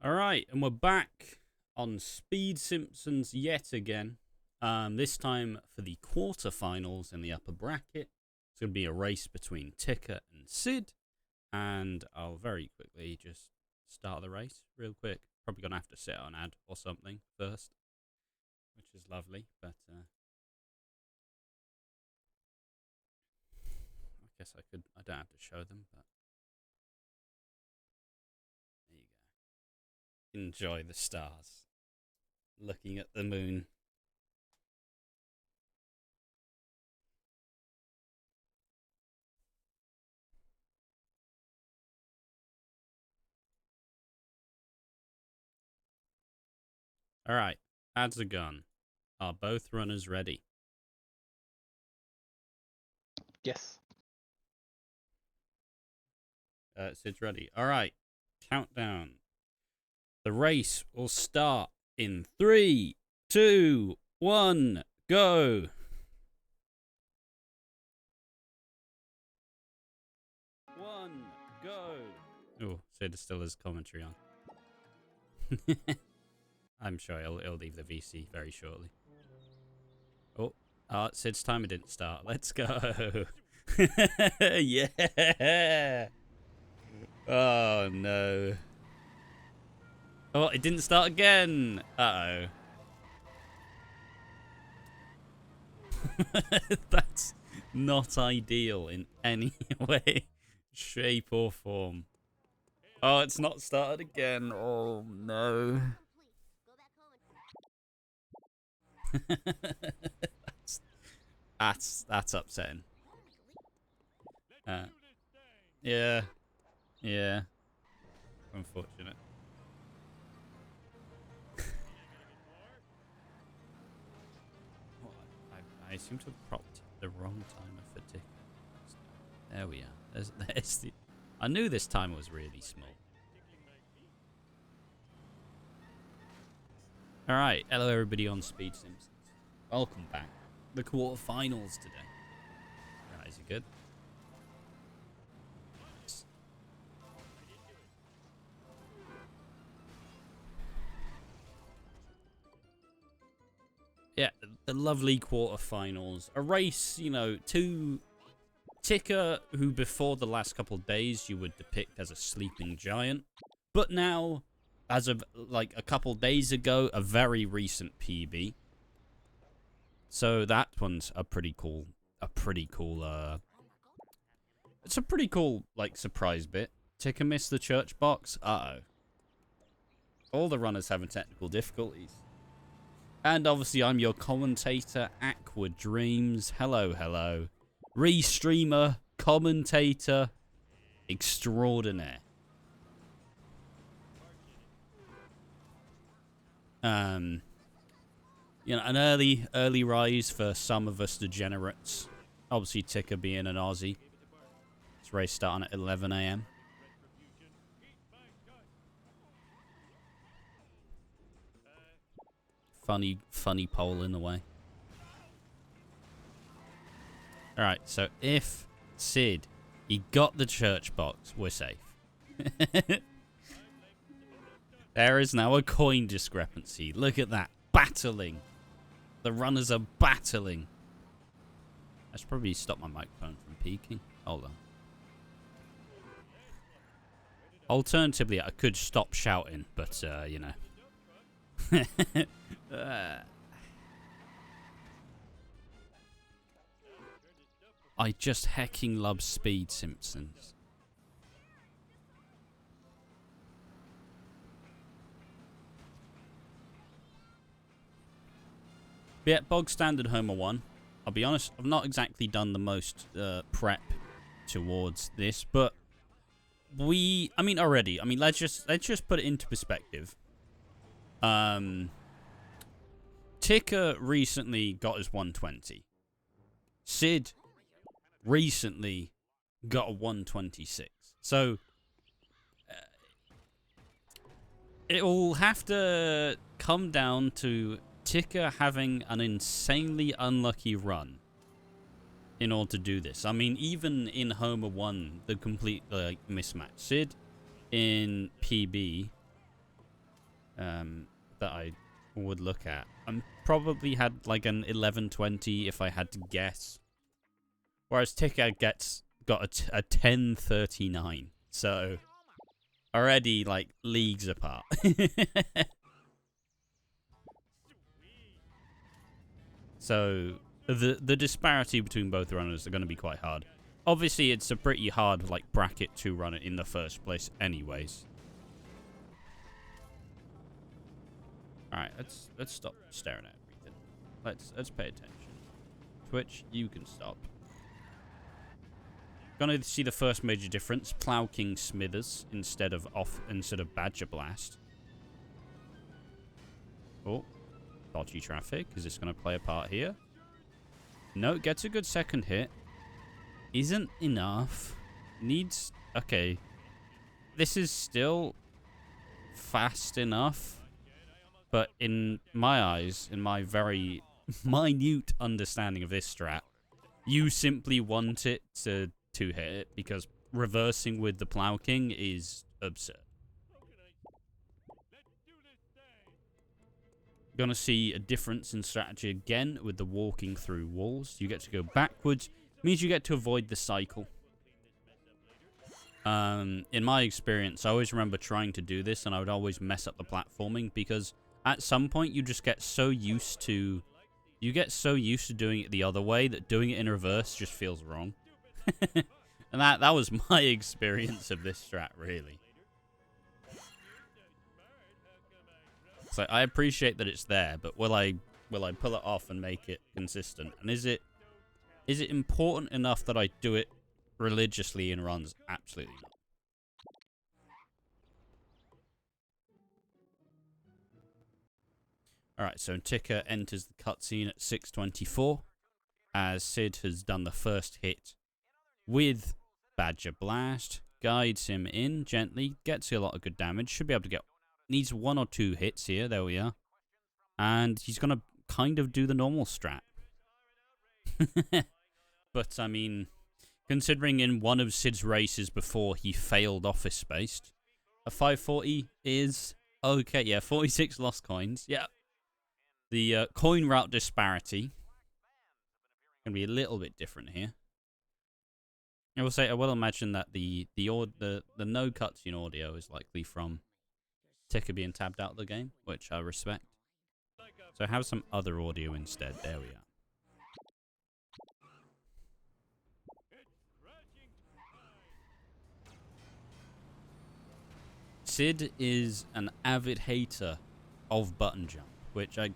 Alright, and we're back on Speed Simpsons yet again. This time for the quarterfinals in the upper bracket. It's going to be a race between Ticker and Sid. And I'll very quickly just start the race real quick. Probably going to have to set an ad or something first, which is lovely. But I guess I don't have to show them, but there you go. Enjoy the stars. Looking at the moon. Alright, ads are gone. Are both runners ready? Yes. Sid's ready. Alright, countdown. The race will start in 3, 2, 1, go! Oh, Sid still has commentary on. I'm sure he'll leave the VC very shortly. Oh, Sid's timer didn't start. Let's go. Yeah. Oh, no. Oh, it didn't start again. Uh-oh. That's not ideal in any way, shape, or form. Oh, it's not started again. Oh, no. that's upsetting. Yeah. Yeah. Unfortunate. Well, I seem to have propped the wrong timer for ticker. There we are. There's the. I knew this timer was really small. All right, hello everybody on Speed Simpsons. Welcome back. The quarterfinals today. Right, is it good? Yeah, the lovely quarterfinals. A race, you know, to Ticker, who before the last couple of days you would depict as a sleeping giant, but now, as of like a couple days ago, a very recent PB. So that one's a pretty cool, it's a pretty cool, like, surprise bit. Ticker missed the church box. Uh-oh. All the runners having technical difficulties. And obviously, I'm your commentator, Aqua Dreams. Hello, hello. Restreamer, commentator, extraordinaire. You know, an early rise for some of us degenerates. Obviously, Ticker being an Aussie. This race starting at 11 a.m. Funny pole in the way. Alright, so if Sid, he got the church box, we're safe. There is now a coin discrepancy. Look at that. Battling. The runners are battling. I should probably stop my microphone from peaking. Hold on. Alternatively, I could stop shouting, but, you know. I just hecking love Speed Simpsons. Yeah, bog standard Homer 1. I'll be honest, I've not exactly done the most prep towards this, but already. I mean, let's just put it into perspective. Ticker recently got his 120. Sid recently got a 126. So it will have to come down to Ticker having an insanely unlucky run in order to do this. I mean, even in Homer 1, the complete mismatch. Sid in PB that I would look at. I probably had like an 1120 if I had to guess. Whereas Ticker got a 1039. So already like leagues apart. So the disparity between both runners are going to be quite hard. Obviously, it's a pretty hard like bracket to run it in the first place anyways. All right, let's stop staring at everything. Let's pay attention. Twitch, you can stop. Gonna see the first major difference: Plow King Smithers instead of Badger Blast. Oh, dodgy traffic. Is this gonna play a part here? No, gets a good second hit. Isn't enough. Needs... Okay. This is still fast enough. But in my eyes, in my very minute understanding of this strat, you simply want it to hit it because reversing with the Plow King is absurd. You're going to see a difference in strategy again with the walking through walls. You get to go backwards. Means you get to avoid the cycle. In my experience, I always remember trying to do this, and I would always mess up the platforming because at some point you just get so used to... You get so used to doing it the other way that doing it in reverse just feels wrong. And that was my experience of this strat, really. So I appreciate that it's there, but will I pull it off and make it consistent? And is it important enough that I do it religiously in runs? Absolutely not. Alright, so Ticker enters the cutscene at 6:24, as Sid has done the first hit with Badger Blast, guides him in gently, gets a lot of good damage, should be able to get... Needs 1 or 2 hits here, there we are. And he's going to kind of do the normal strat. But, I mean, considering in one of Sid's races before he failed Office Space, a 540 is okay. Yeah, 46 lost coins. Yeah. The coin route disparity going to be a little bit different here. I will say, I will imagine that the no cutscene audio is likely from Ticker being tabbed out of the game, which I respect. So have some other audio instead. There we are. Sid is an avid hater of button jump, which I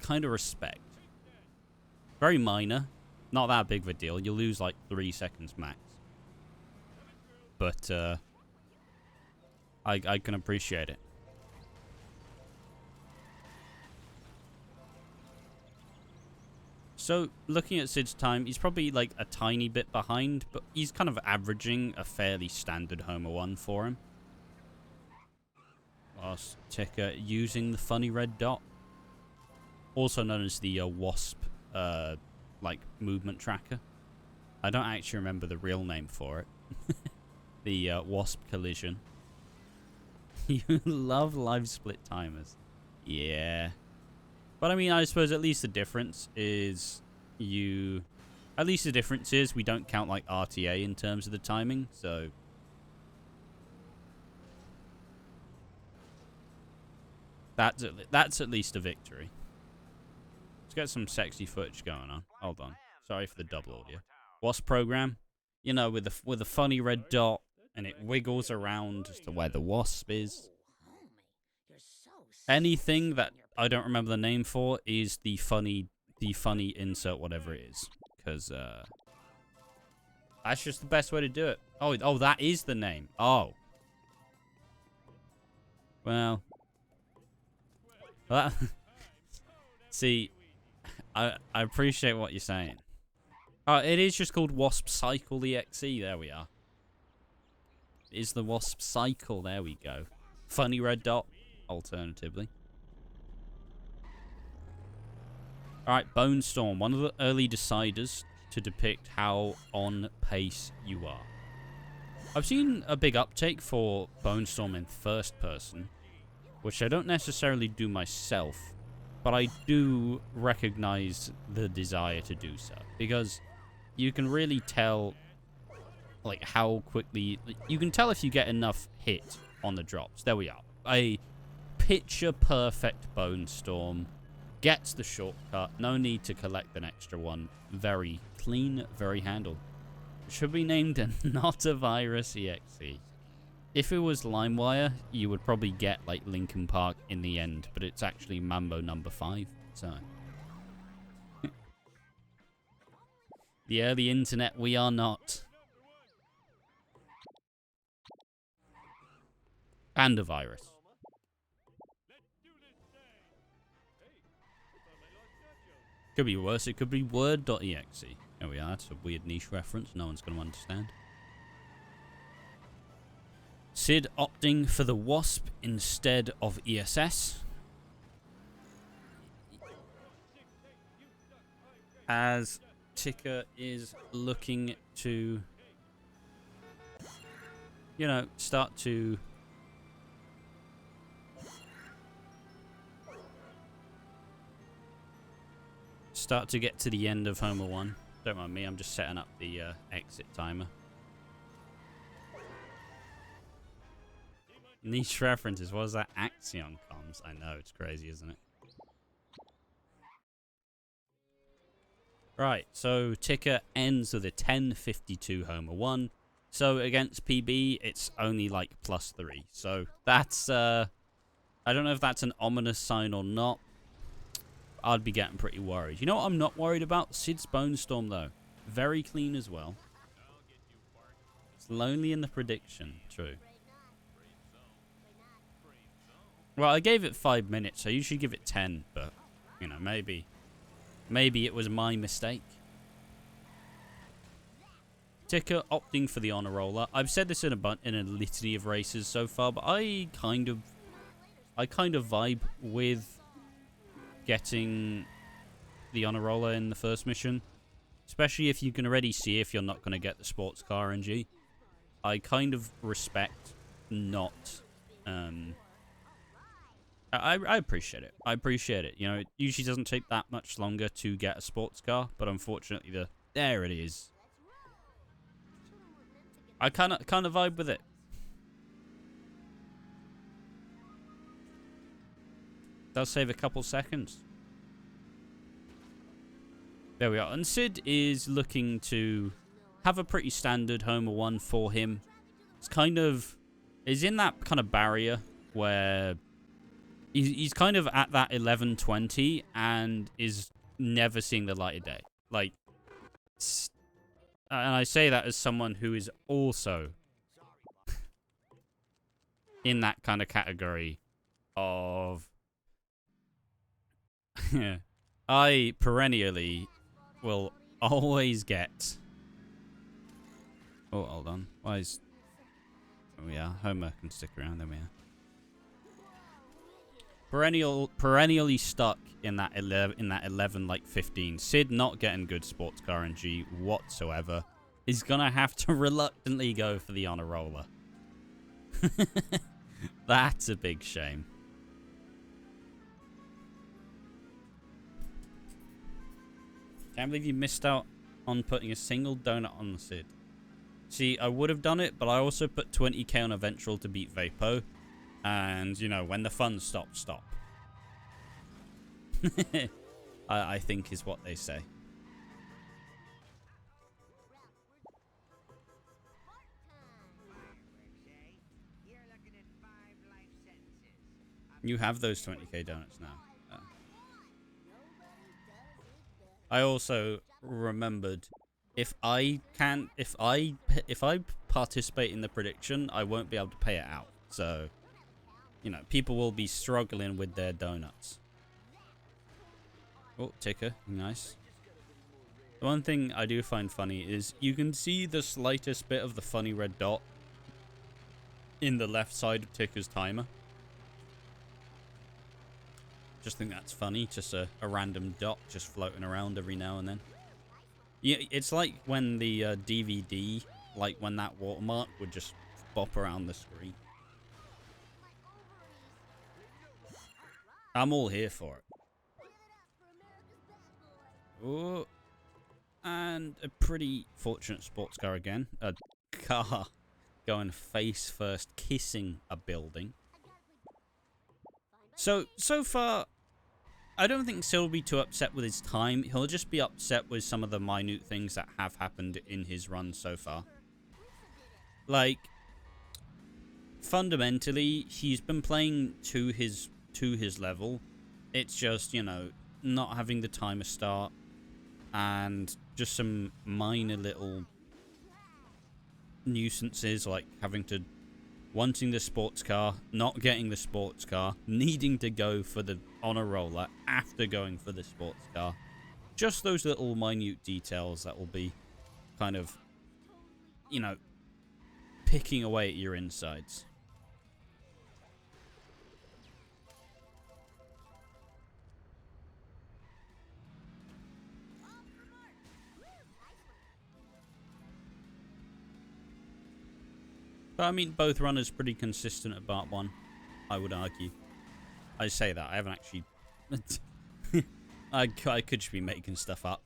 kind of respect. Very minor. Not that big of a deal. You lose like 3 seconds max. But I can appreciate it. So, looking at Sid's time, he's probably like a tiny bit behind, but he's kind of averaging a fairly standard Homer 1 for him. Whilst Ticker using the funny red dot. Also known as the Wasp, like, movement tracker. I don't actually remember the real name for it. The Wasp collision. You love live split timers. Yeah. But I mean, I suppose at least the difference is we don't count like RTA in terms of the timing, so that's at least a victory. Let's get some sexy footage going on. Hold on. Sorry for the double audio. Wasp program, you know, with the funny red dot, and it wiggles around as to where the wasp is. Anything that I don't remember the name for is the funny insert, whatever it is, because that's just the best way to do it. Oh, that is the name. Oh, well, see, I appreciate what you're saying. It is just called Wasp Cycle EXE. There we are. It is the Wasp Cycle. There we go. Funny red dot, alternatively. Alright, Bone Storm, one of the early deciders to depict how on pace you are. I've seen a big uptake for Bone Storm in first person, which I don't necessarily do myself, but I do recognize the desire to do so, because you can really tell, like, how quickly... You can tell if you get enough hit on the drops. There we are. A picture-perfect Bone Storm gets the shortcut. No need to collect an extra one. Very clean, very handled. Should be named a Not a Virus EXE. If it was LimeWire, you would probably get, like, Linkin Park in the end, but it's actually Mambo number 5, so... The early internet, we are not. And a virus. Could be worse, it could be Word.exe. There we are, it's a weird niche reference, no one's going to understand. Sid opting for the Wasp instead of ESS. As Ticker is looking to, you know, start to get to the end of Homer 1. Don't mind me, I'm just setting up the exit timer. Niche references, what is that? Axion comms. I know, it's crazy, isn't it? Right, so Ticker ends with a 10.52 Homer 1. So against PB, it's only like +3. So that's, I don't know if that's an ominous sign or not. I'd be getting pretty worried. You know what I'm not worried about? Sid's Bone Storm, though. Very clean as well. It's lonely in the prediction. True. Well, I gave it 5 minutes. I usually give it 10, but, you know, maybe it was my mistake. Ticker opting for the honor roller. I've said this in a litany of races so far, but I kind of vibe with getting the honor roller in the first mission, especially if you can already see if you're not going to get the sports car RNG. I kind of respect not. I appreciate it. I appreciate it. You know, it usually doesn't take that much longer to get a sports car, but unfortunately, there it is. I kind of vibe with it. Does save a couple seconds. There we are. And Sid is looking to have a pretty standard Homer 1 for him. It's kind of... is in that kind of barrier where he's kind of at that 11:20 and is never seeing the light of day. Like, and I say that as someone who is also in that kind of category of... I perennially will always get... oh, hold on. Why is... oh, yeah. Homer can stick around. There we are. Perennially stuck in that 11, like 15. Sid not getting good sports car RNG whatsoever. Is gonna have to reluctantly go for the honor roller. That's a big shame. Can't believe you missed out on putting a single donut on the Sid. See, I would have done it, but I also put 20k on a Ventral to beat Vapo. And, you know, when the fun stops, stop. I think is what they say. You have those 20k donuts now. Oh. I also remembered if I participate in the prediction, I won't be able to pay it out. So, you know, people will be struggling with their donuts. Oh, Ticker, nice. The one thing I do find funny is you can see the slightest bit of the funny red dot in the left side of Ticker's timer. Just think that's funny, just a random dot just floating around every now and then. Yeah, it's like when the DVD, like when that watermark would just bop around the screen. I'm all here for it. Oh, and a pretty fortunate sports car again. A car going face first, kissing a building. So far, I don't think Sid will be too upset with his time. He'll just be upset with some of the minute things that have happened in his run so far. Like, fundamentally, he's been playing to his level. It's just, you know, not having the timer start and just some minor little nuisances, like wanting the sports car, not getting the sports car, needing to go for the honor roller after going for the sports car. Just those little minute details that will be kind of, you know, picking away at your insides. But I mean, both runners pretty consistent at Part 1, I would argue. I say that, I haven't actually... I could just be making stuff up.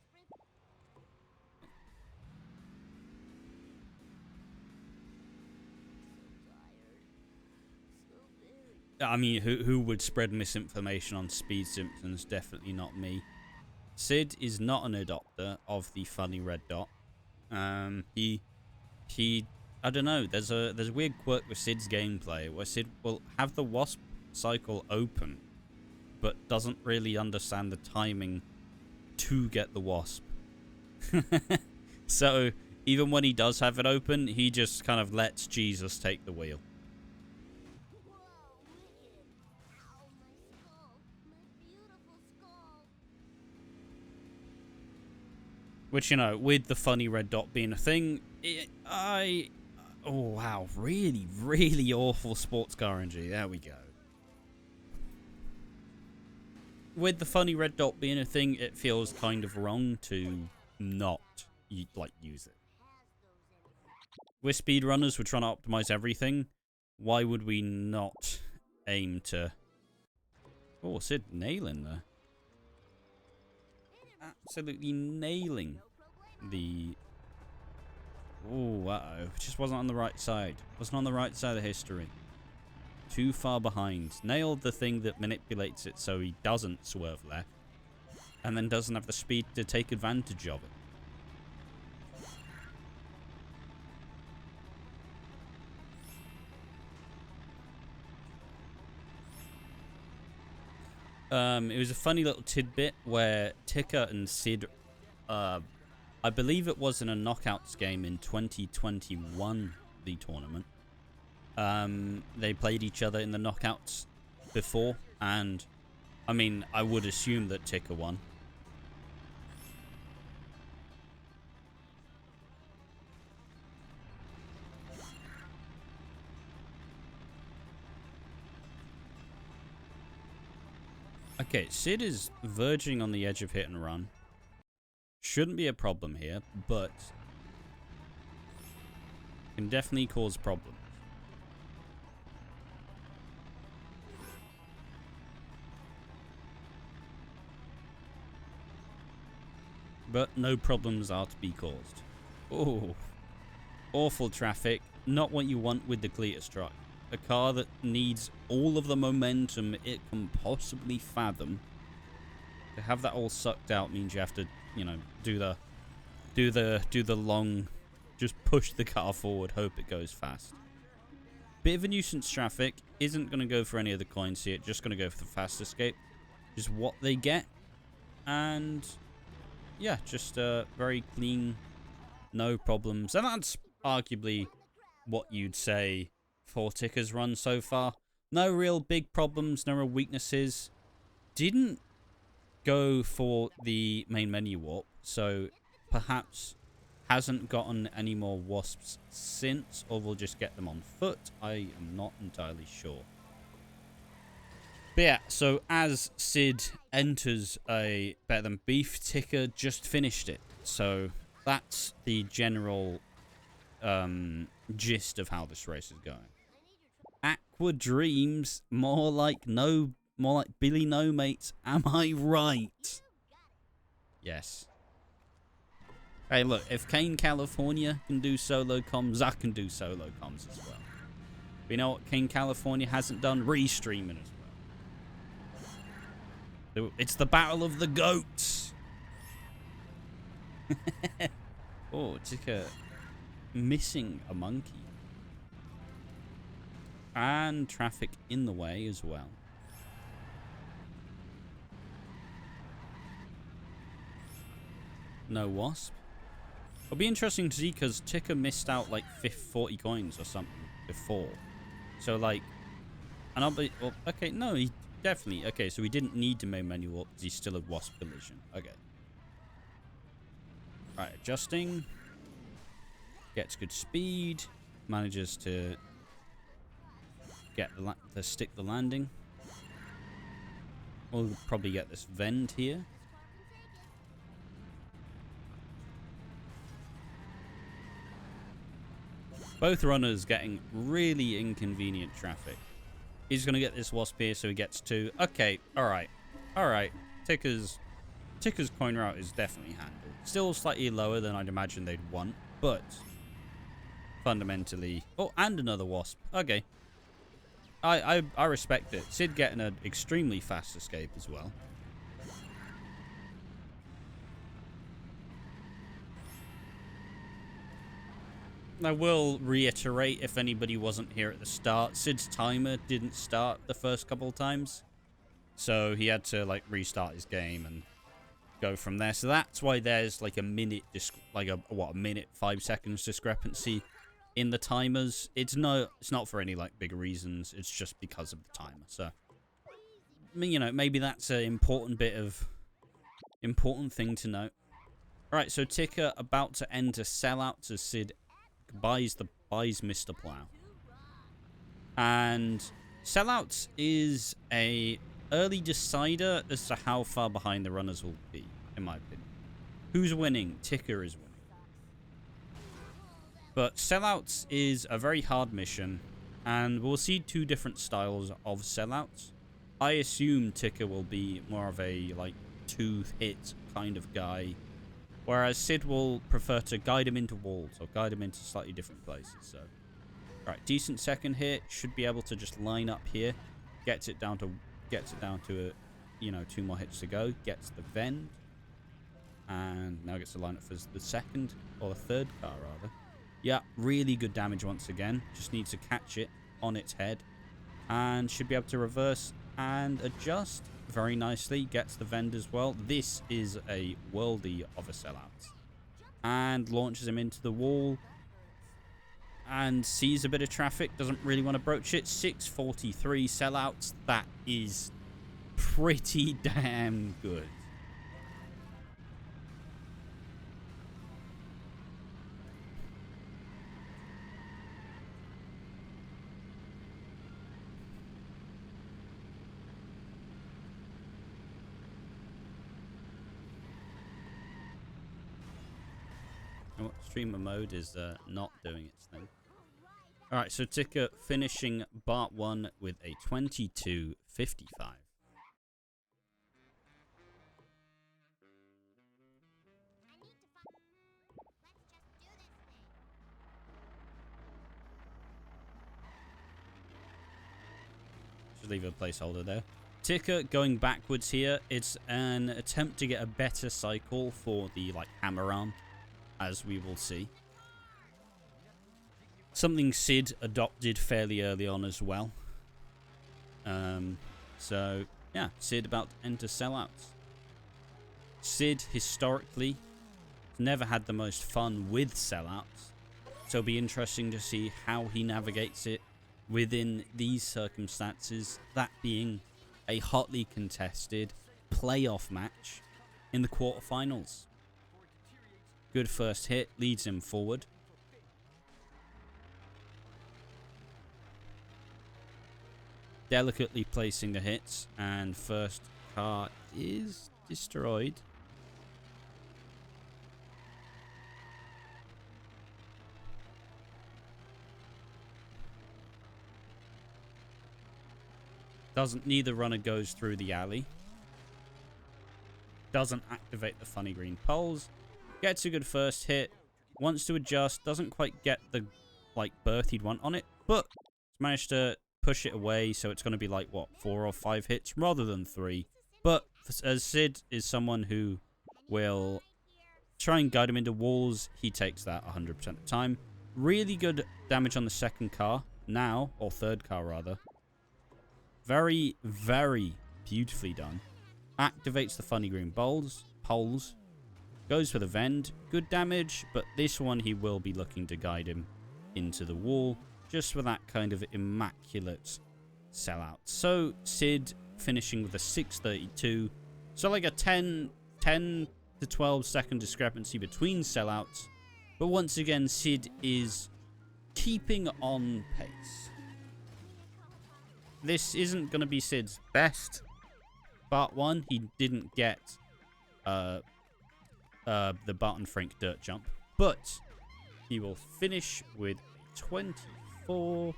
I mean, who would spread misinformation on Speed Simpsons? Definitely not me. Sid is not an adopter of the funny red dot. He I don't know, there's a weird quirk with Sid's gameplay where Sid will have the wasp cycle open but doesn't really understand the timing to get the wasp. So even when he does have it open, he just kind of lets Jesus take the wheel. Which, you know, with the funny red dot being a thing, oh, wow. Really, really awful sports car RNG. There we go. With the funny red dot being a thing, it feels kind of wrong to not, use it. We're speedrunners. We're trying to optimize everything. Why would we not aim to... Oh, Sid nailing there. Absolutely nailing the... Oh, uh-oh. Just wasn't on the right side. Wasn't on the right side of history. Too far behind. Nailed the thing that manipulates it so he doesn't swerve left. And then doesn't have the speed to take advantage of it. It was a funny little tidbit where Ticker and Sid, I believe it was in a knockouts game in 2021, the tournament. They played each other in the knockouts before, and I mean, I would assume that Ticker won. Okay, Sid is verging on the edge of hit and run. Shouldn't be a problem here, but can definitely cause problems. But no problems are to be caused. Oh, awful traffic. Not what you want with the Cletus truck. A car that needs all of the momentum it can possibly fathom. To have that all sucked out means you have to, you know, do the long, just push the car forward, hope it goes fast. Bit of a nuisance traffic. Isn't going to go for any of the coins here. Just going to go for the fast escape. Just what they get. And yeah, just very clean, no problems. And that's arguably what you'd say for Ticker's run so far. No real big problems, no real weaknesses. Didn't go for the main menu warp, so perhaps hasn't gotten any more wasps since, or will just get them on foot. I am not entirely sure. But yeah, so as Sid enters a Better Than Beef, Ticker just finished it. So that's the general gist of how this race is going. Aqua Dreams, more like no More like Billy No Mates. Am I right? Yes. Hey, look, if Kane California can do solo comms, I can do solo comms as well. But you know what Kane California hasn't done? Restreaming as well. It's the battle of the goats. Oh, Ticker missing a monkey. And traffic in the way as well. No wasp. It'll be interesting to see because Ticker missed out like 40 coins or something before. So like, and I'll be, well, okay, no, he definitely, okay, so he didn't need to main menu up because he's still a wasp collision. Okay. Right, adjusting. Gets good speed. Manages to get the stick the landing. We'll probably get this vend here. Both runners getting really inconvenient traffic. He's going to get this wasp here, so he gets two. Okay, alright. Alright. Ticker's coin route is definitely handled. Still slightly lower than I'd imagine they'd want, but fundamentally... Oh, and another wasp. Okay. I respect it. Sid getting an extremely fast escape as well. I will reiterate, if anybody wasn't here at the start, Sid's timer didn't start the first couple of times. So he had to, like, restart his game and go from there. So that's why there's, like, a minute, a minute, 5 seconds discrepancy in the timers. It's not for any, like, big reasons. It's just because of the timer. So, I mean, you know, maybe that's an important thing to note. Alright, so Ticker about to enter sellouts as Sid buys Mr. Plow. And sellouts is a early decider as to how far behind the runners will be, in my opinion. Who's winning? Ticker is winning. But sellouts is a very hard mission, and we'll see two different styles of sellouts. I assume Ticker will be more of a, like, 2-hit kind of guy, whereas Sid will prefer to guide him into walls or guide him into slightly different places. So, right, decent second hit. Should be able to just line up here. Gets it down to you know, 2 more hits to go. Gets the vend. And now gets to line up for the second or the third car, rather. Yeah, really good damage once again. Just needs to catch it on its head. And should be able to reverse and adjust very nicely. Gets the vend as well. This is a worldie of a sellout. And launches him into the wall. And sees a bit of traffic. Doesn't really want to broach it. 643 sellouts. That is pretty damn good. Streamer mode is not doing its thing. Alright, so Ticker finishing part 1 with a 22.55. Just leave a placeholder there. Ticker going backwards here. It's an attempt to get a better cycle for the, like, hammer arm, as we will see. Something Sid adopted fairly early on as well. So, yeah, Sid about to enter sellouts. Sid, historically, never had the most fun with sellouts. So it'll be interesting to see how he navigates it within these circumstances. That being a hotly contested playoff match in the quarterfinals. Good first hit, leads him forward. Delicately placing the hits, and first car is destroyed. Neither runner goes through the alley. Doesn't activate the funny green poles. Gets a good first hit. Wants to adjust. Doesn't quite get the, like, berth he'd want on it. But managed to push it away. So it's going to be, like, what, 4 or 5 hits rather than 3. But as Sid is someone who will try and guide him into walls, he takes that 100% of the time. Really good damage on the second car. Now, or third car, rather. Very, very beautifully done. Activates the funny green poles. Goes for the vend. Good damage, but this one he will be looking to guide him into the wall. Just for that kind of immaculate sellout. So, Sid finishing with a 632. So, like a 10 to 12 second discrepancy between sellouts. But once again, Sid is keeping on pace. This isn't going to be Sid's best Part 1. He didn't get the Barton Frank dirt jump, but he will finish with 24-23.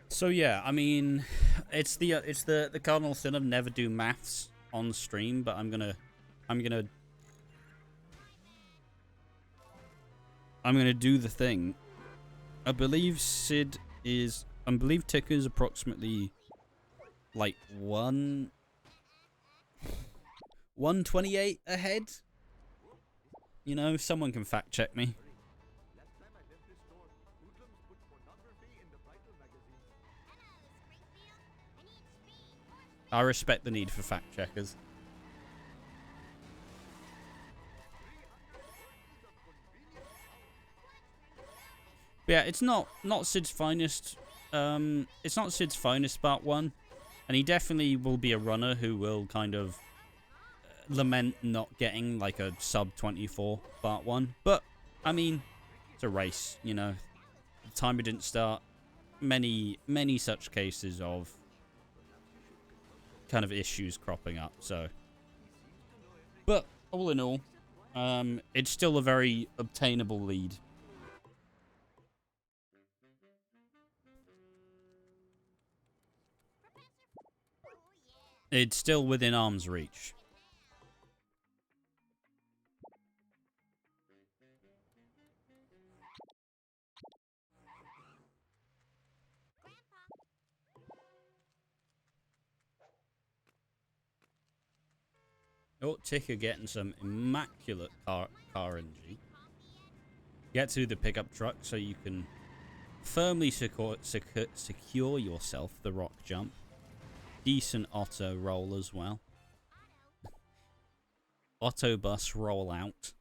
So yeah, I mean, it's the cardinal sin of never do maths on stream, but I'm gonna do the thing. I believe Ticker's approximately like 128 ahead. You know, someone can fact check me. I respect the need for fact checkers. But yeah, it's not Sid's finest. It's not Sid's finest Part 1, and he definitely will be a runner who will kind of lament not getting like a sub 24 Part 1. But I mean, it's a race, you know. The timer didn't start. Many such cases of kind of issues cropping up. So, but all in all, it's still a very obtainable lead. It's still within arm's reach. Oh, Ticker getting some immaculate car RNG. Get to the pickup truck so you can firmly secure yourself the rock jump. Decent auto roll as well. Auto bus roll out.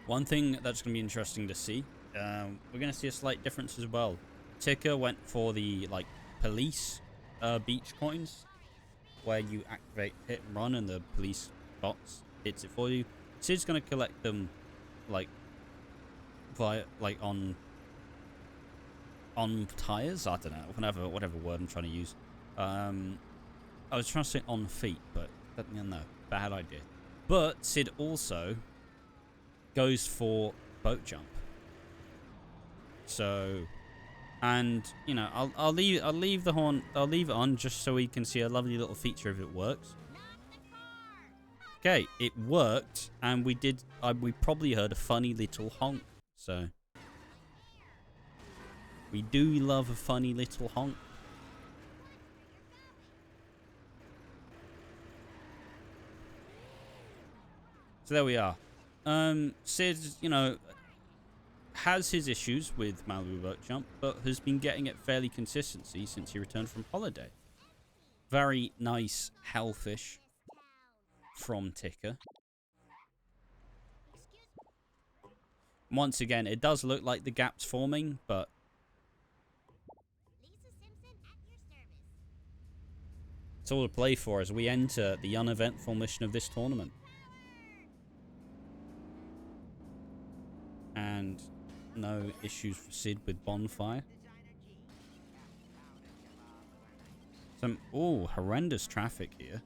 One thing that's going to be interesting to see, we're going to see a slight difference as well. Ticker went for the like police beach coins, where you activate hit and run and the police box hits it for you. Sid's going to collect them like via on tires. I don't know, whatever word I'm trying to use. I was trying to say on feet, but no, bad idea. But Sid also goes for boat jump. So, and you know, I'll leave it on just so we can see a lovely little feature if it works. Okay, it worked, and we probably heard a funny little honk. So, we do love a funny little honk. So there we are. Sid, you know, has his issues with Malibu boat jump, but has been getting it fairly consistently since he returned from holiday. Very nice hellfish from Ticker. Once again, it does look like the gap's forming, but it's all to play for as we enter the uneventful mission of this tournament. And no issues for Sid with Bonfire. Some, oh, horrendous traffic here.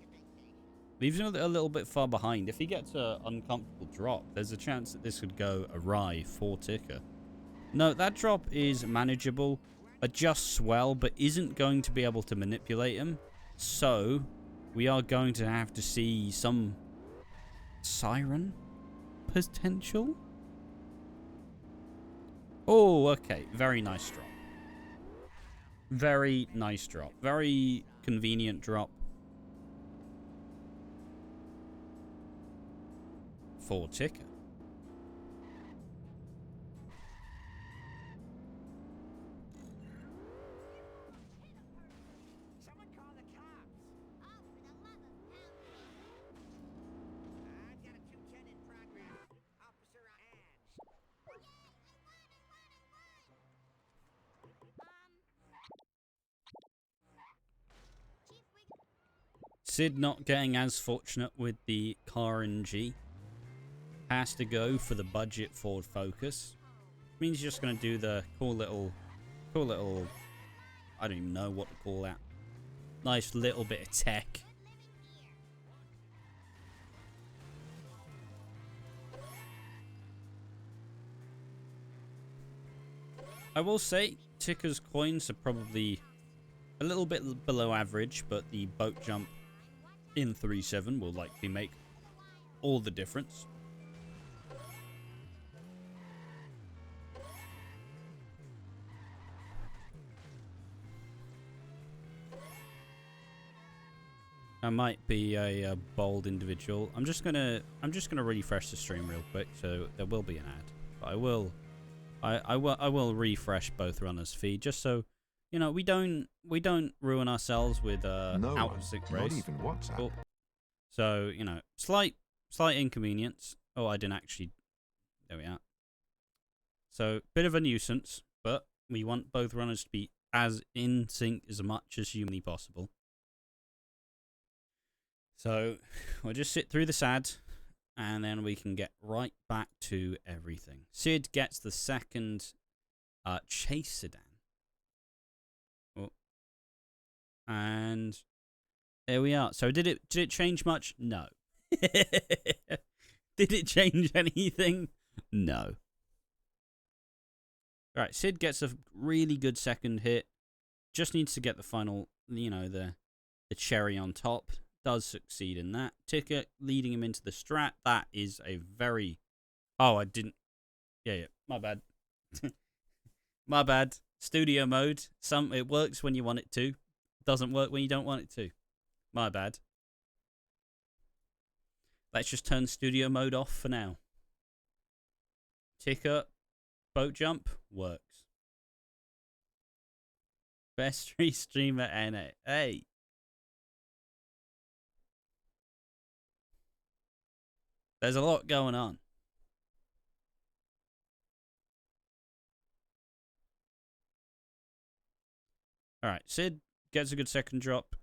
Leaves him a little bit far behind. If he gets an uncomfortable drop, there's a chance that this could go awry for Ticker. No, that drop is manageable. Adjusts well, but isn't going to be able to manipulate him. So, we are going to have to see some siren potential. Oh, okay. Very nice drop. Very nice drop. Very convenient drop. For Ticker. Sid not getting as fortunate with the car and G. Has to go for the budget Ford Focus. Means you're just going to do the cool little, I don't even know what to call that. Nice little bit of tech. I will say, Ticker's coins are probably a little bit below average, but the boat jump in 3.7 will likely make all the difference. I might be a bold individual. I'm just gonna refresh the stream real quick, so there will be an ad. But I will refresh both runners' feed just so you know we don't ruin ourselves with no out of sync race. not even WhatsApp. Oh. So you know, slight inconvenience. Oh, I didn't actually. There we are. So bit of a nuisance, but we want both runners to be as in sync as much as humanly possible. So we'll just sit through this ad, and then we can get right back to everything. Sid gets the second chase sedan. Oh. And there we are. So did it change much? No. Did it change anything? No. Alright, Sid gets a really good second hit. Just needs to get the final, you know, the cherry on top. Does succeed in that. Ticker leading him into the strat. That is a very... Oh, I didn't... Yeah. My bad. My bad. Studio mode. It works when you want it to. Doesn't work when you don't want it to. My bad. Let's just turn studio mode off for now. Ticker. Boat jump. Works. Best free streamer NA. Hey. There's a lot going on. Alright, Sid gets a good second drop.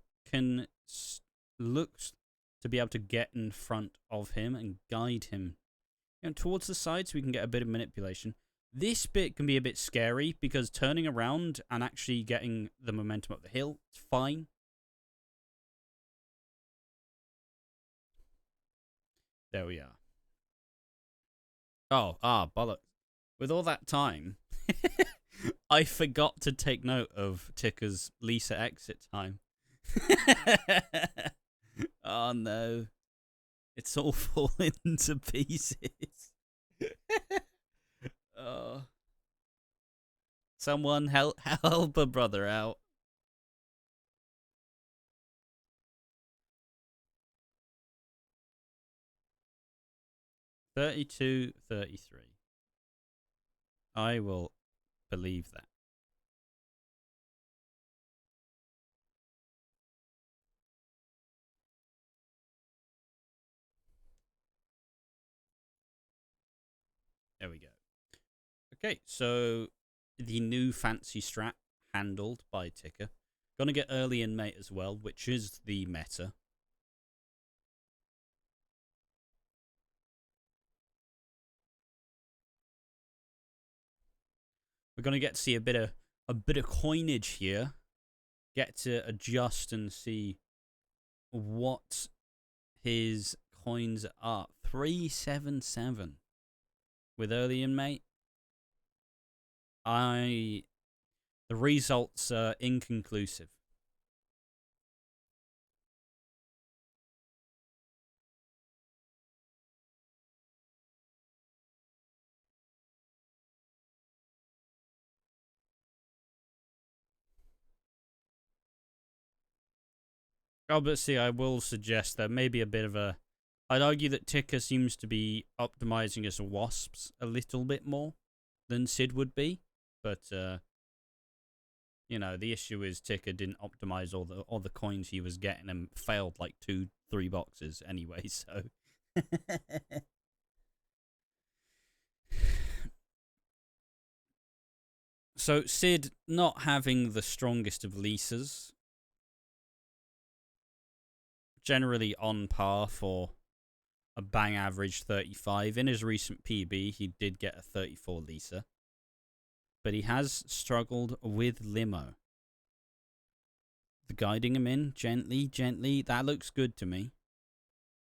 Looks to be able to get in front of him and guide him towards the side so we can get a bit of manipulation. This bit can be a bit scary because turning around and actually getting the momentum up the hill is fine. There we are. Oh, bollocks. With all that time, I forgot to take note of Ticker's Lisa exit time. Oh no. It's all falling to pieces. Oh. Someone help a brother out. $32.33. I will believe that. There we go. Okay, so the new fancy strat handled by Ticker. Gonna get early in mate as well, which is the meta. we're gonna get to see a bit of coinage here. Get to adjust and see what his coins are. 377 with early in, mate. The results are inconclusive. Obviously, I will suggest there may be a bit of a... I'd argue that Ticker seems to be optimizing his wasps a little bit more than Sid would be. But, you know, the issue is Ticker didn't optimize all the coins he was getting and failed like 2-3 boxes anyway, so... So, Sid not having the strongest of leases. Generally on par for a bang average 35. In his recent PB, he did get a 34 Lisa. But he has struggled with Limo. The guiding him in, gently, gently. That looks good to me.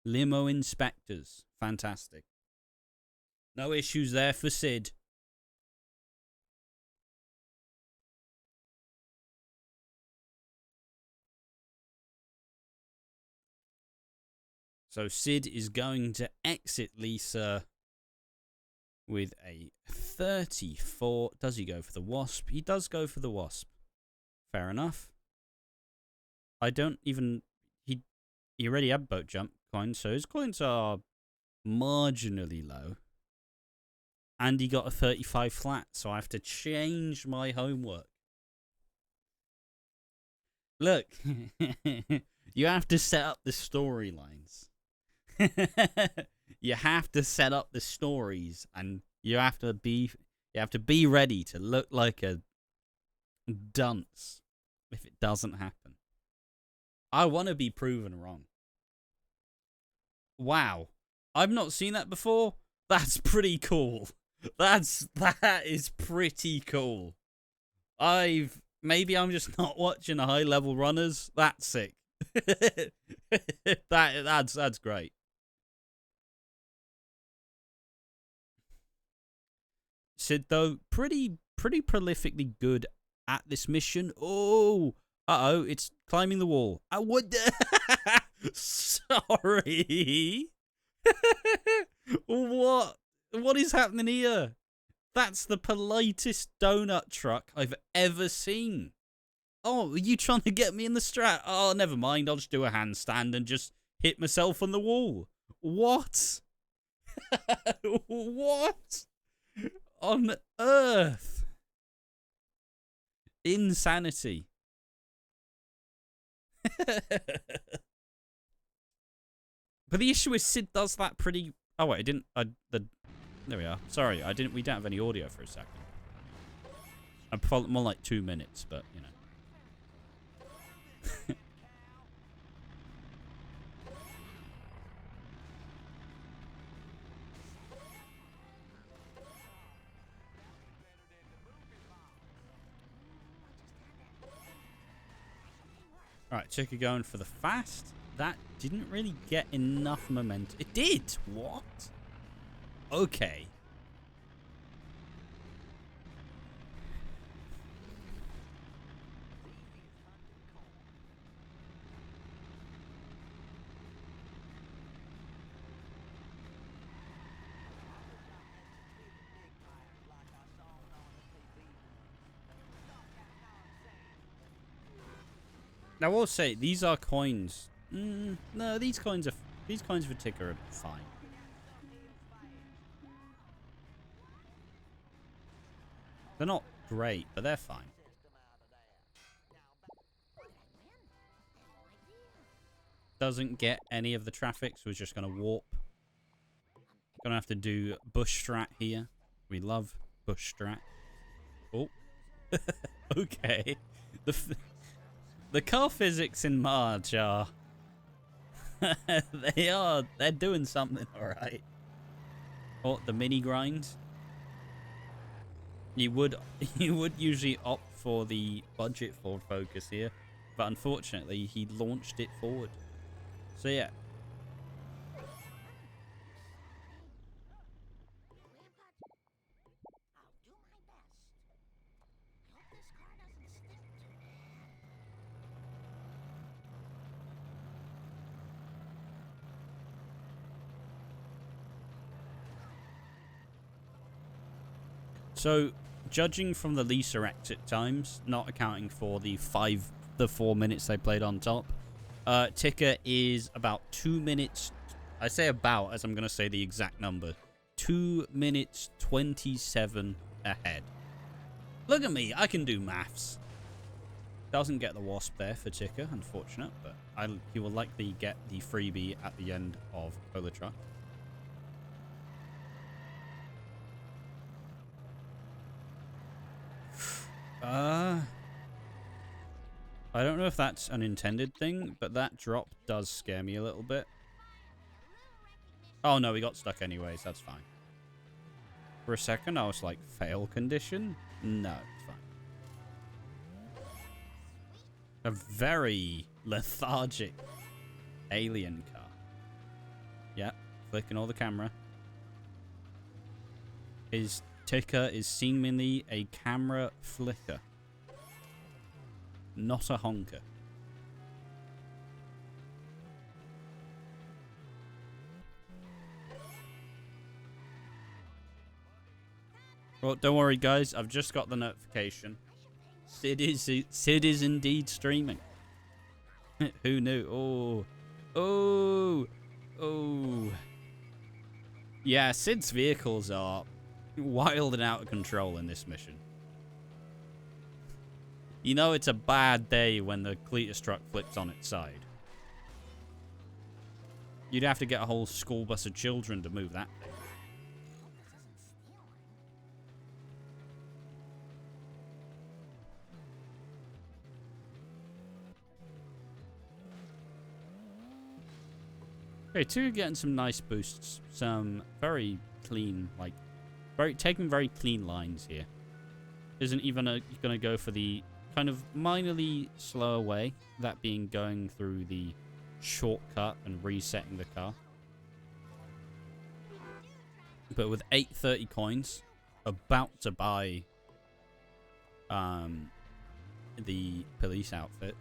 Limo inspectors. Fantastic. No issues there for Sid. So Sid is going to exit Lisa with a 34. Does he go for the Wasp? He does go for the Wasp. Fair enough. I don't even... He already had boat jump coins, so his coins are marginally low. And he got a 35 flat, so I have to change my homework. Look, you have to set up the storylines. You have to set up the stories, and you have to be ready to look like a dunce if it doesn't happen. I want to be proven wrong. Wow, I've not seen that before. That's pretty cool. That is pretty cool. Maybe I'm just not watching the high level runners. That's sick. That's great. Sid, though, pretty prolifically good at this mission. Oh, it's climbing the wall. What? Sorry. What is happening here? That's the politest donut truck I've ever seen. Oh, are you trying to get me in the strat? Oh, never mind. I'll just do a handstand and just hit myself on the wall. What? What? On earth? Insanity. But the issue is Sid does that pretty... Oh, wait, there we are. Sorry, we don't have any audio for a second. More like 2 minutes, but, you know. Alright, Chica going for the fast. That didn't really get enough momentum. It did! What? Okay. Now, I will say, these are coins. No, these coins for Ticker are fine. They're not great, but they're fine. Doesn't get any of the traffic, so it's just going to warp. Gonna have to do bush strat here. We love bush strat. Oh. Okay. The car physics in March are... they're doing something alright. Oh, the mini grind. You would you would usually opt for the budget forward focus here, but unfortunately he launched it forward. So yeah. So, judging from the Lisa exit times, not accounting for the 4 minutes they played on top, Ticker is about 2 minutes. I say about, as I'm going to say the exact number. 2 minutes 27 ahead. Look at me, I can do maths. Doesn't get the wasp there for Ticker, unfortunate, but he will likely get the freebie at the end of Polar Truck. I don't know if that's an intended thing, but that drop does scare me a little bit. Oh no, we got stuck anyways, that's fine. For a second, I was like, fail condition? No, it's fine. A very lethargic alien car. Yeah, flicking all the camera. His Ticker is seemingly a camera flicker. Not a honker. Well, don't worry, guys. I've just got the notification. Sid is indeed streaming. Who knew? Oh, oh, oh. Yeah, Sid's vehicles are wild and out of control in this mission. You know it's a bad day when the Cletus truck flips on its side. You'd have to get a whole school bus of children to move that thing. Okay, two getting some nice boosts. Some very clean, like, taking very clean lines here. Isn't even going to go for the kind of minorly slower way, that being going through the shortcut and resetting the car. But with 830 coins, about to buy the police outfit.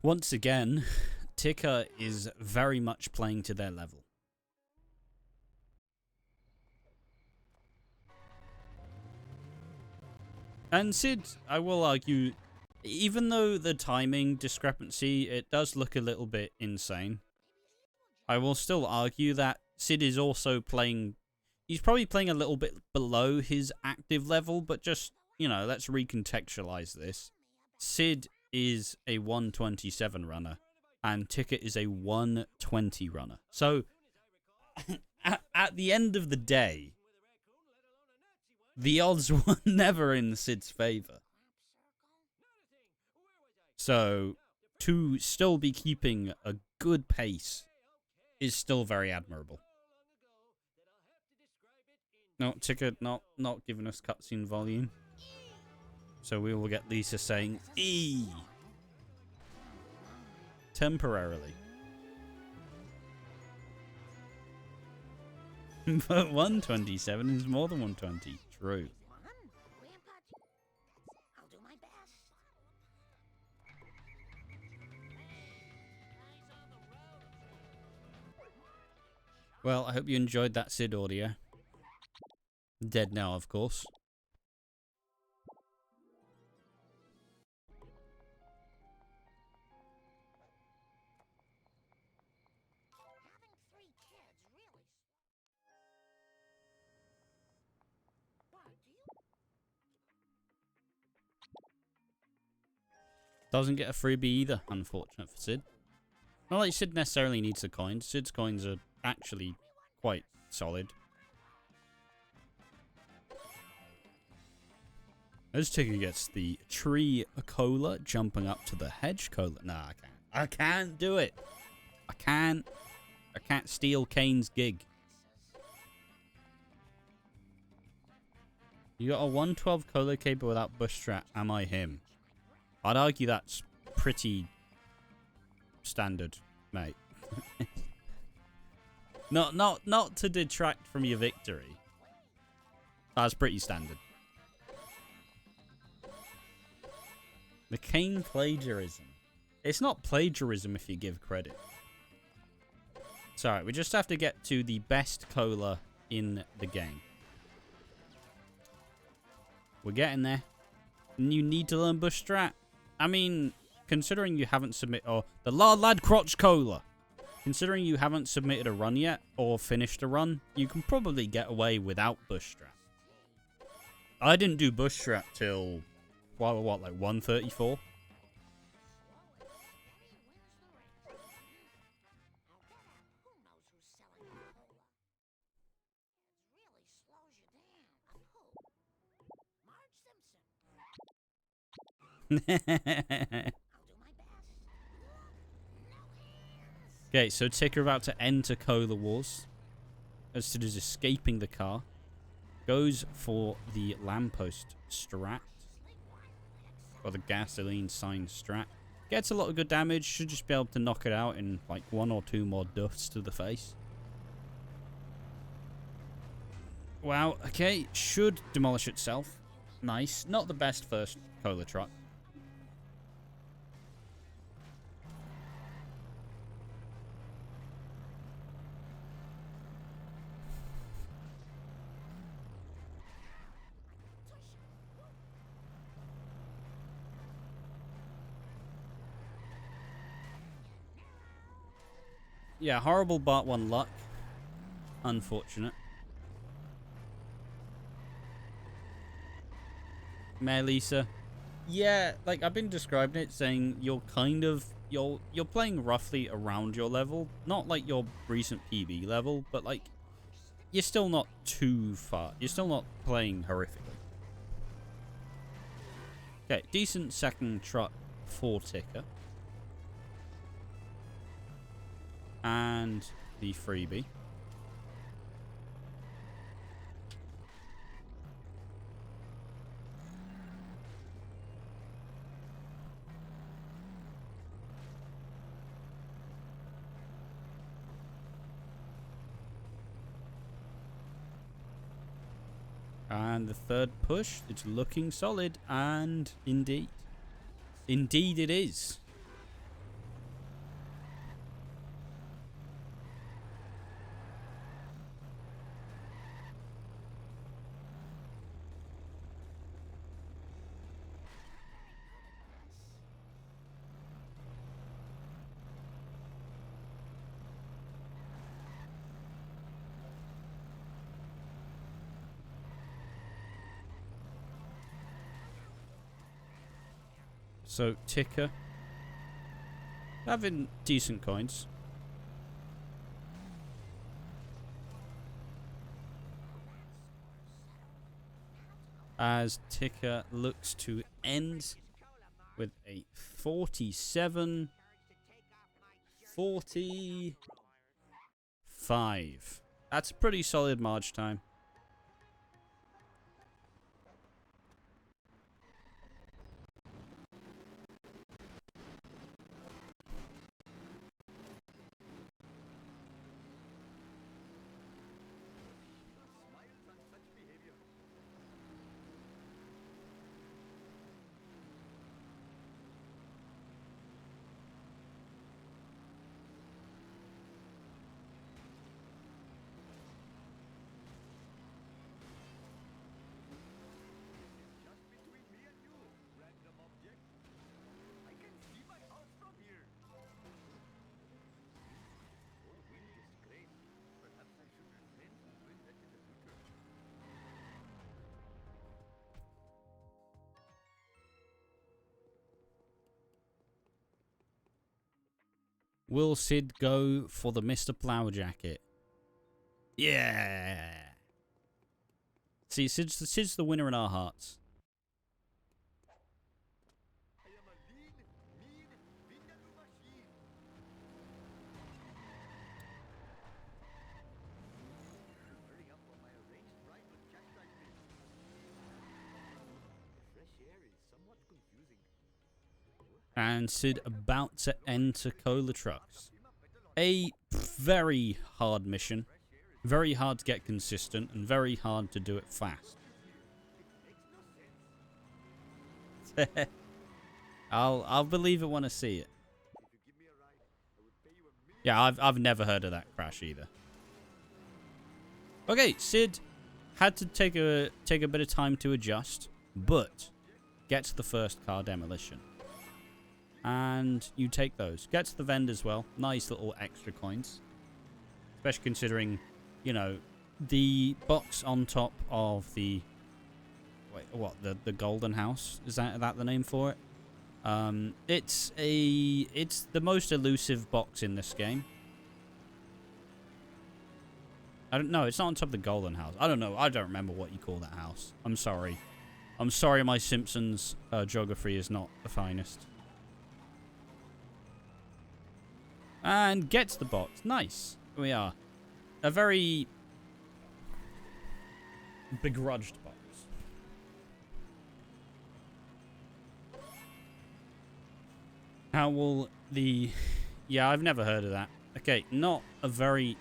Once again, Ticker is very much playing to their level. And Sid, I will argue, even though the timing discrepancy, it does look a little bit insane, I will still argue that Sid is also playing... He's probably playing a little bit below his active level, but just, you know, let's recontextualize this. Sid is a 127 runner, and Ticket is a 120 runner. So, at the end of the day, the odds were never in Sid's favor. So, to still be keeping a good pace is still very admirable. No, Ticket not giving us cutscene volume. So we will get Lisa saying E temporarily. But 127 is more than 120. True. Well, I hope you enjoyed that Sid audio. Dead now, of course. Doesn't get a freebie either, unfortunate for Sid. Not like Sid necessarily needs the coins. Sid's coins are actually quite solid. As Ticker gets the tree cola, jumping up to the hedge cola. Nah, I can't. I can't do it. I can't. I can't steal Kane's gig. You got a 112 Colo Caper without bush strat. Am I him? I'd argue that's pretty standard, mate. Not to detract from your victory. That's pretty standard. The Kane plagiarism. It's not plagiarism if you give credit. It's alright, we just have to get to the best cola in the game. We're getting there. And you need to learn bush strat. I mean, considering you haven't submitted... Oh, the Lad Crotch Cola. Considering you haven't submitted a run yet, or finished a run, you can probably get away without bush strat. I didn't do bush strat till... What, like 134? Okay, so Ticker about to enter Cola Wars. As Sid is escaping the car. Goes for the lamppost strat. Or the gasoline sign strat. Gets a lot of good damage. Should just be able to knock it out in like 1 or 2 more dusts to the face. Wow, okay. Should demolish itself. Nice. Not the best first Cola truck. Yeah, horrible Bart 1 luck. Unfortunate. Mayor Lisa. Yeah, like I've been describing it, saying you're kind of you're playing roughly around your level, not like your recent PB level, but like you're still not too far. You're still not playing horrifically. Okay, decent second truck for Ticker. And the freebie. And the third push, it's looking solid, and indeed. Indeed it is. So, Ticker. Having decent coins. As Ticker looks to end with a 47-45. That's a pretty solid March time. Will Sid go for the Mr. Plow jacket? Yeah. See, Sid's the winner in our hearts. And Sid about to enter Cola Trucks. A very hard mission. Very hard to get consistent and very hard to do it fast. I'll believe it when I see it. Yeah, I've never heard of that crash either. Okay, Sid had to take a bit of time to adjust, but gets the first car demolition. And you take those. Gets the vend as well. Nice little extra coins. Especially considering, you know, the box on top of the... Wait, what? The golden house? Is that the name for it? It's the most elusive box in this game. I don't know. It's not on top of the golden house. I don't know. I don't remember what you call that house. I'm sorry. I'm sorry my Simpsons geography is not the finest. And gets the box. Nice. We are. A very begrudged box. How will the... Yeah, I've never heard of that. Okay, not a very...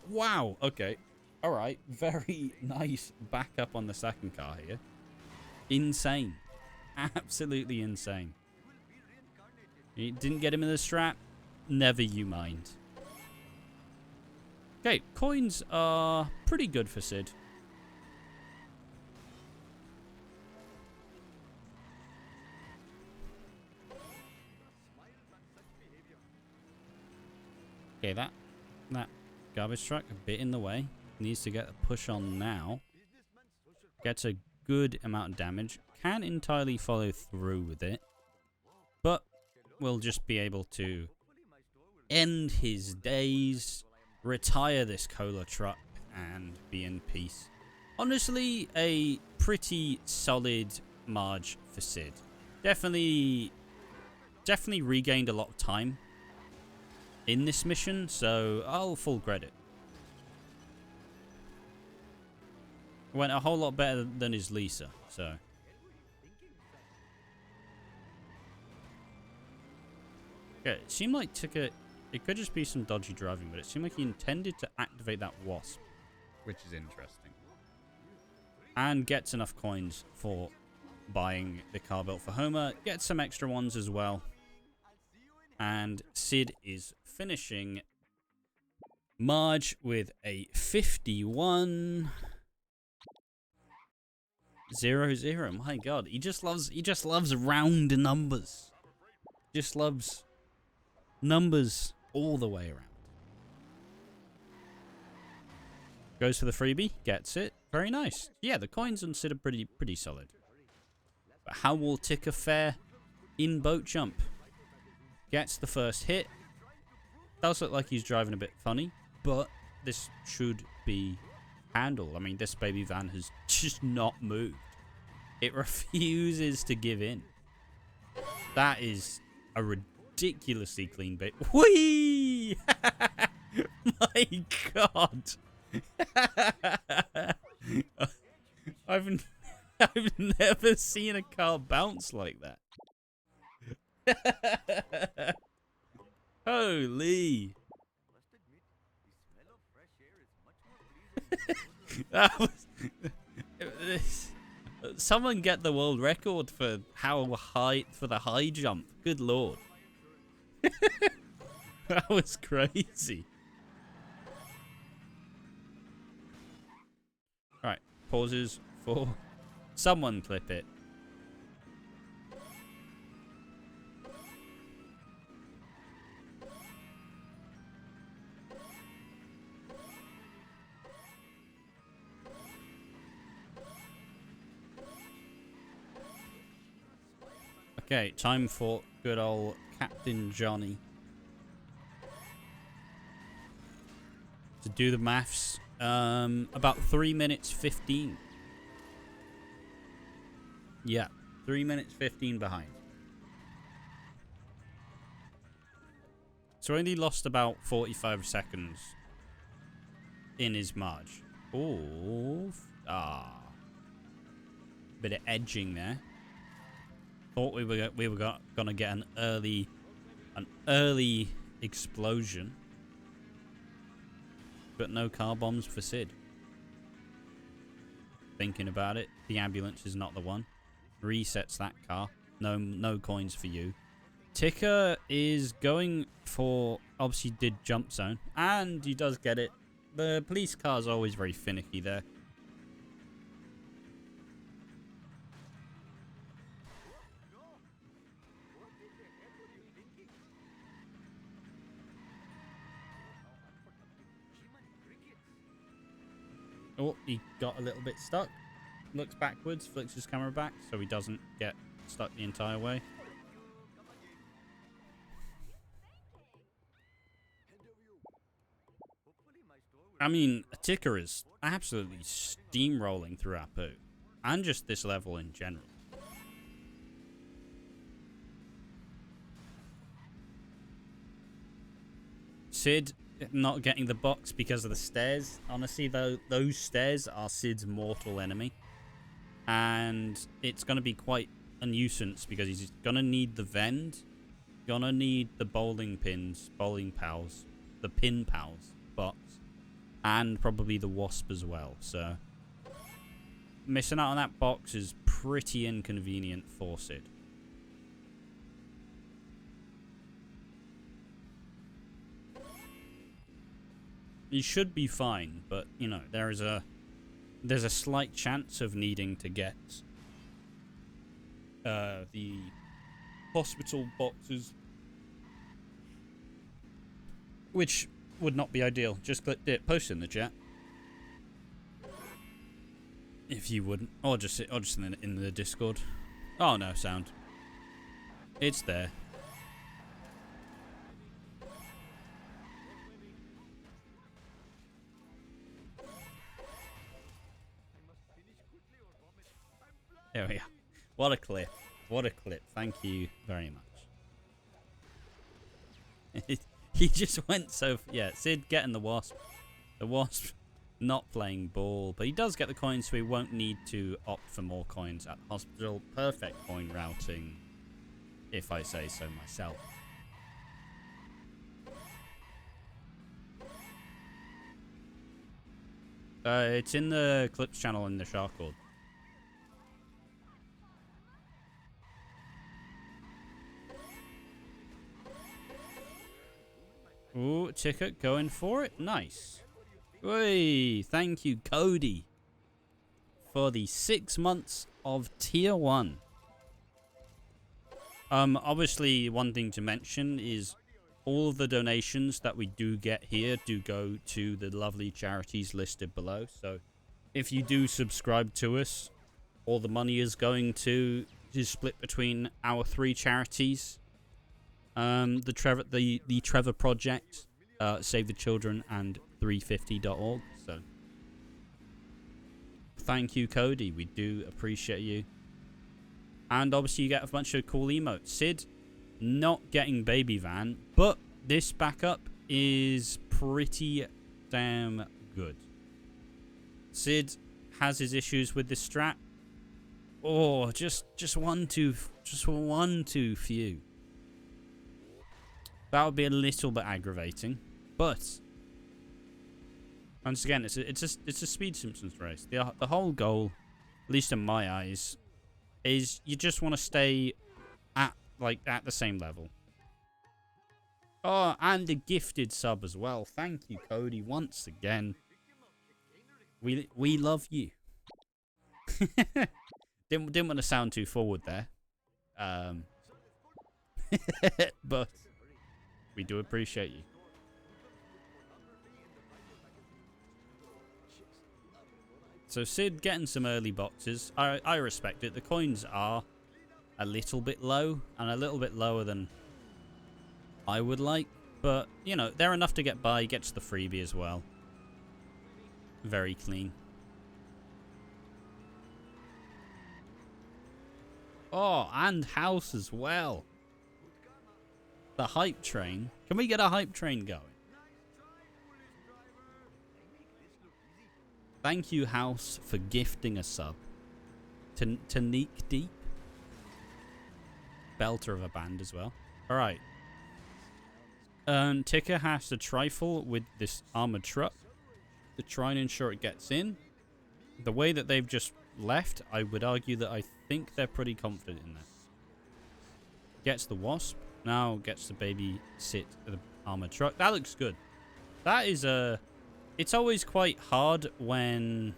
Wow, okay. Alright, very nice backup on the second car here. Insane. Absolutely insane. You didn't get him in the strap? Never you mind. Okay, coins are pretty good for Sid. Okay, that garbage truck a bit in the way. Needs to get a push on now. Gets a good amount of damage. Can't entirely follow through with it. But we'll just be able to end his days, retire this cola truck, and be in peace. Honestly, a pretty solid Marge for Sid. Definitely regained a lot of time in this mission, so I'll full credit. Went a whole lot better than his Lisa, so. Yeah, it seemed like Ticker... It could just be some dodgy driving, but it seemed like he intended to activate that wasp, which is interesting. And gets enough coins for buying the car built for Homer. Gets some extra ones as well. And Sid is finishing Marge with a 51-0-0. My God, he just loves round numbers. Just loves numbers all the way around. Goes for the freebie, gets it. Very nice. Yeah, the coins on Sid are pretty solid. But how will Ticker fare in boat jump? Gets the first hit. Does look like he's driving a bit funny, but this should be handled. I mean, this baby van has just not moved. It refuses to give in. That is a ridiculously clean bit. Whee! My God. I've never seen a car bounce like that. Holy. That was, someone get the world record for the high jump. Good Lord. That was crazy. Right, pauses for someone clip it. Okay, time for good old Captain Johnny to do the maths. About 3 minutes 15. Yeah, 3 minutes 15 behind. So only lost about 45 seconds in his Marge. Oh, bit of edging there. Thought we were gonna get an early explosion, but no car bombs for Sid. Thinking about it, the ambulance is not the one. Resets that car. No coins for you. Ticker is going for, obviously did jump zone, and he does get it. The police car is always very finicky there. Oh, he got a little bit stuck. Looks backwards, flicks his camera back so he doesn't get stuck the entire way. I mean, a Ticker is absolutely steamrolling through Apu, and just this level in general. Sid not getting the box because of the stairs. Honestly, though, those stairs are Sid's mortal enemy. And it's going to be quite a nuisance because he's going to need the vend, going to need the bowling pins, bowling pals, the pin pals box, and probably the wasp as well. So missing out on that box is pretty inconvenient for Sid. He should be fine, but you know, there's a slight chance of needing to get the hospital boxes, which would not be ideal. Just click it, post in the chat if you wouldn't, or just in the Discord. Oh no, sound. It's there. There we are. What a clip. What a clip. Thank you very much. He just went so... Yeah, Sid getting the wasp. The wasp not playing ball. But he does get the coins, so he won't need to opt for more coins at the hospital. Perfect coin routing, if I say so myself. It's in the clips channel in the Sharkboard. Ooh, Ticket going for it. Nice. Hey, thank you, Cody, for the 6 months of Tier 1. Obviously, one thing to mention is all of the donations that we do get here do go to the lovely charities listed below. So, if you do subscribe to us, all the money is going to is split between our 3 charities. The Trevor Project, Save the Children, and 350.org. So, thank you, Cody. We do appreciate you. And obviously, you get a bunch of cool emotes. Sid, not getting Baby Van, but this backup is pretty damn good. Sid has his issues with this strat. Oh, just one too few. That would be a little bit aggravating, but once again, it's a Speed Simpsons race. The whole goal, at least in my eyes, is you just want to stay at the same level. Oh, and a gifted sub as well. Thank you, Cody, once again. We love you. didn't want to sound too forward there, but we do appreciate you. So Sid getting some early boxes. I respect it. The coins are a little bit low, and a little bit lower than I would like. But, you know, they're enough to get by. Gets the freebie as well. Very clean. Oh, and house as well. The hype train. Can we get a hype train going? Thank you, House, for gifting a sub. To Neek Deep. belter of a band as well. All right. Ticker has to trifle with this armored truck to try and ensure it gets in. The way that they've just left, I would argue that I think they're pretty confident in that. Gets the Wasp. Now gets the baby sit the armored truck. That looks good. That is a... It's always quite hard when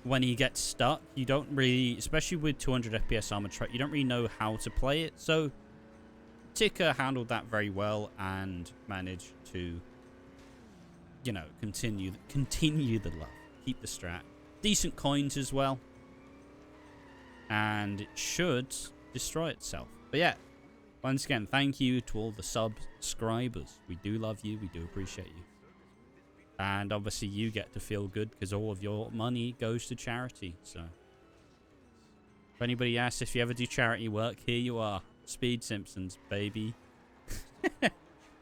he gets stuck. You don't really, especially with 200 FPS armored truck, you don't really know how to play it. So Ticker handled that very well and managed to, you know, continue the love. Keep the strat. Decent coins as well. And it should destroy itself. But yeah, once again, thank you to all the subscribers. We do love you. We do appreciate you. And obviously you get to feel good because all of your money goes to charity. So if anybody asks if you ever do charity work, here you are. Speed Simpsons, baby.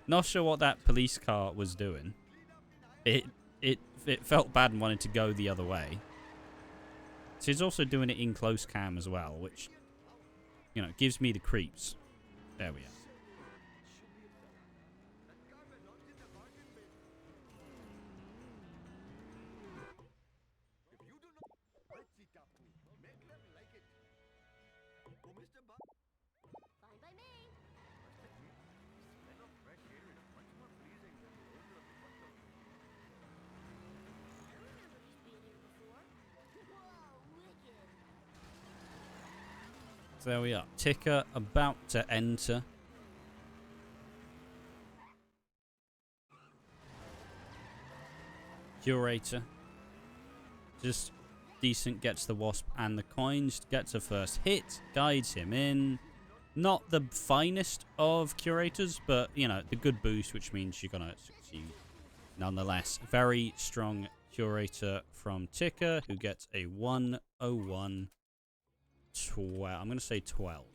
Not sure what that police car was doing. It felt bad and wanted to go the other way. So he's also doing it in close cam as well, which, you know, gives me the creeps. There we are. So there we are. Ticker about to enter. Curator. Just decent, gets the Wasp and the coins, gets a first hit, guides him in. Not the finest of curators, but, you know, the good boost, which means you're going to succeed. Nonetheless, very strong curator from Ticker, who gets a 101. 12. I'm going to say 12.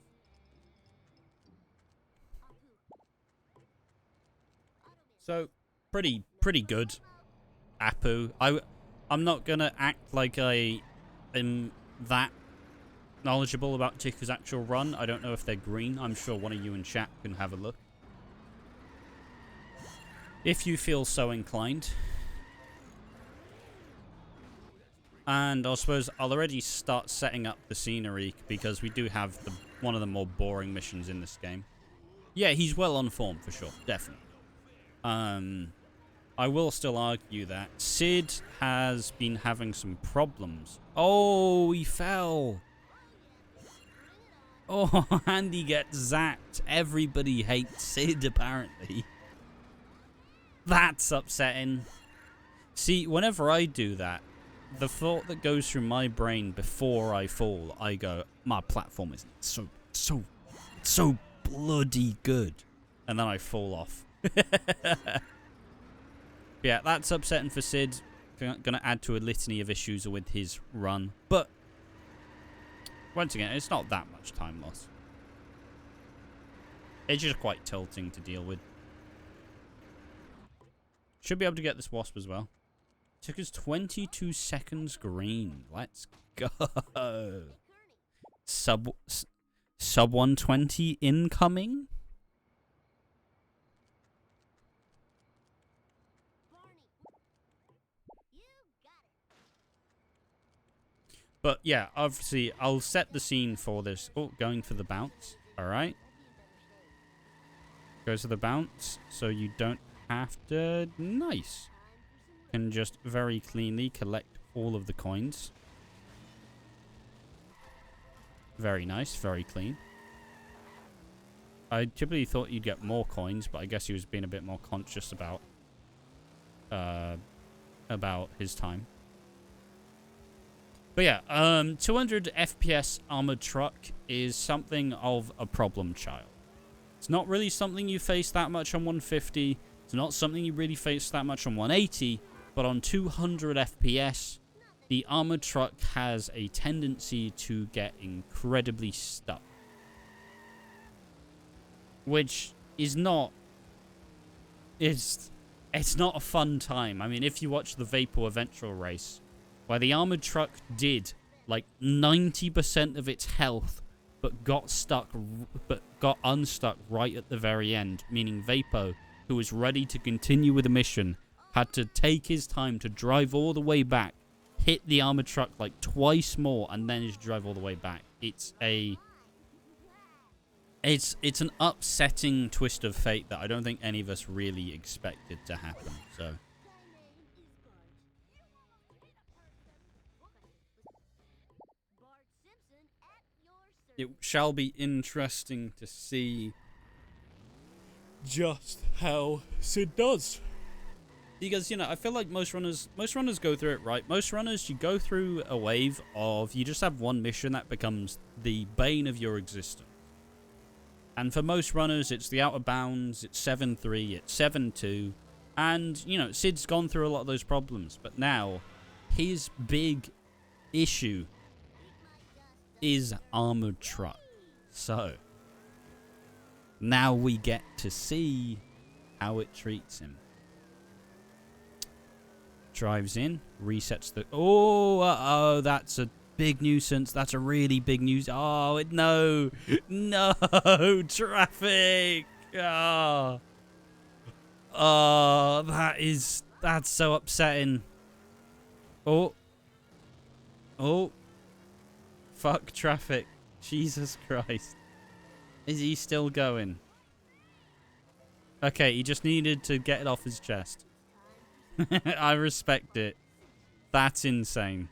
So, pretty good. Apu. I'm not going to act like I am that knowledgeable about Ticker's actual run. I don't know if they're green. I'm sure one of you in chat can have a look, if you feel so inclined. And I suppose I'll already start setting up the scenery because we do have one of the more boring missions in this game. Yeah, he's well on form for sure, definitely. I will still argue that Sid has been having some problems. Oh, he fell. Oh, and he gets zapped. Everybody hates Sid, apparently. That's upsetting. See, whenever I do that, the thought that goes through my brain before I fall, I go, my platform is so bloody good. And then I fall off. Yeah, that's upsetting for Sid. Gonna add to a litany of issues with his run. But, once again, it's not that much time loss. It's just quite tilting to deal with. Should be able to get this Wasp as well. Took us 22 seconds green. Let's go. Sub 120 incoming. But yeah, obviously I'll set the scene for this. Oh, going for the bounce. All right. Goes to the bounce, so you don't have to. Nice. Can just very cleanly collect all of the coins. Very nice, very clean. I typically thought you'd get more coins, but I guess he was being a bit more conscious about his time. But yeah, 200 FPS armored truck is something of a problem child. It's not really something you face that much on 150. It's not something you really face that much on 180. But on 200 FPS, the armored truck has a tendency to get incredibly stuck. Which is not... It's not a fun time. I mean, if you watch the Vapor Eventual race, where the armored truck did like 90% of its health but got unstuck right at the very end, meaning Vapo, who was ready to continue with the mission, had to take his time to drive all the way back, hit the armored truck like twice more, and then just drive all the way back. It's an upsetting twist of fate that I don't think any of us really expected to happen. So it shall be interesting to see just how Sid does. Because, you know, I feel like most runners go through it right. Most runners, you go through a wave of, you just have one mission that becomes the bane of your existence. And for most runners, it's the Outer Bounds, it's 7-3, it's 7-2. And, you know, Sid's gone through a lot of those problems. But now, his big issue is Armored Truck. So, now we get to see how it treats him. Drives in, resets the... Oh, that's a big nuisance. That's a really big nuisance. Oh, no. No, traffic. Oh, that's so upsetting. Oh. Fuck traffic. Jesus Christ. Is he still going? Okay, he just needed to get it off his chest. I respect it. That's insane.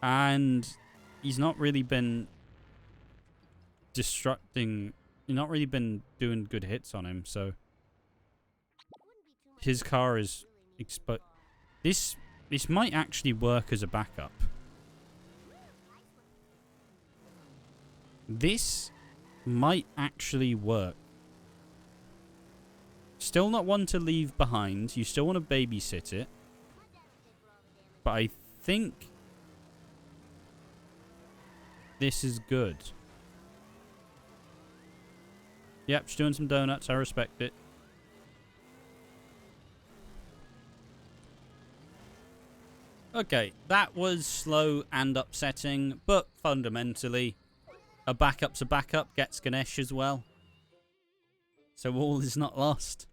And he's not really been destructing. He's not really been doing good hits on him, so his car is exposed. This might actually work as a backup. This might actually work. Still not one to leave behind. You still want to babysit it. But I think this is good. Yep, she's doing some donuts. I respect it. Okay, that was slow and upsetting, but fundamentally, a backup's a backup. Gets Ganesh as well. So all is not lost.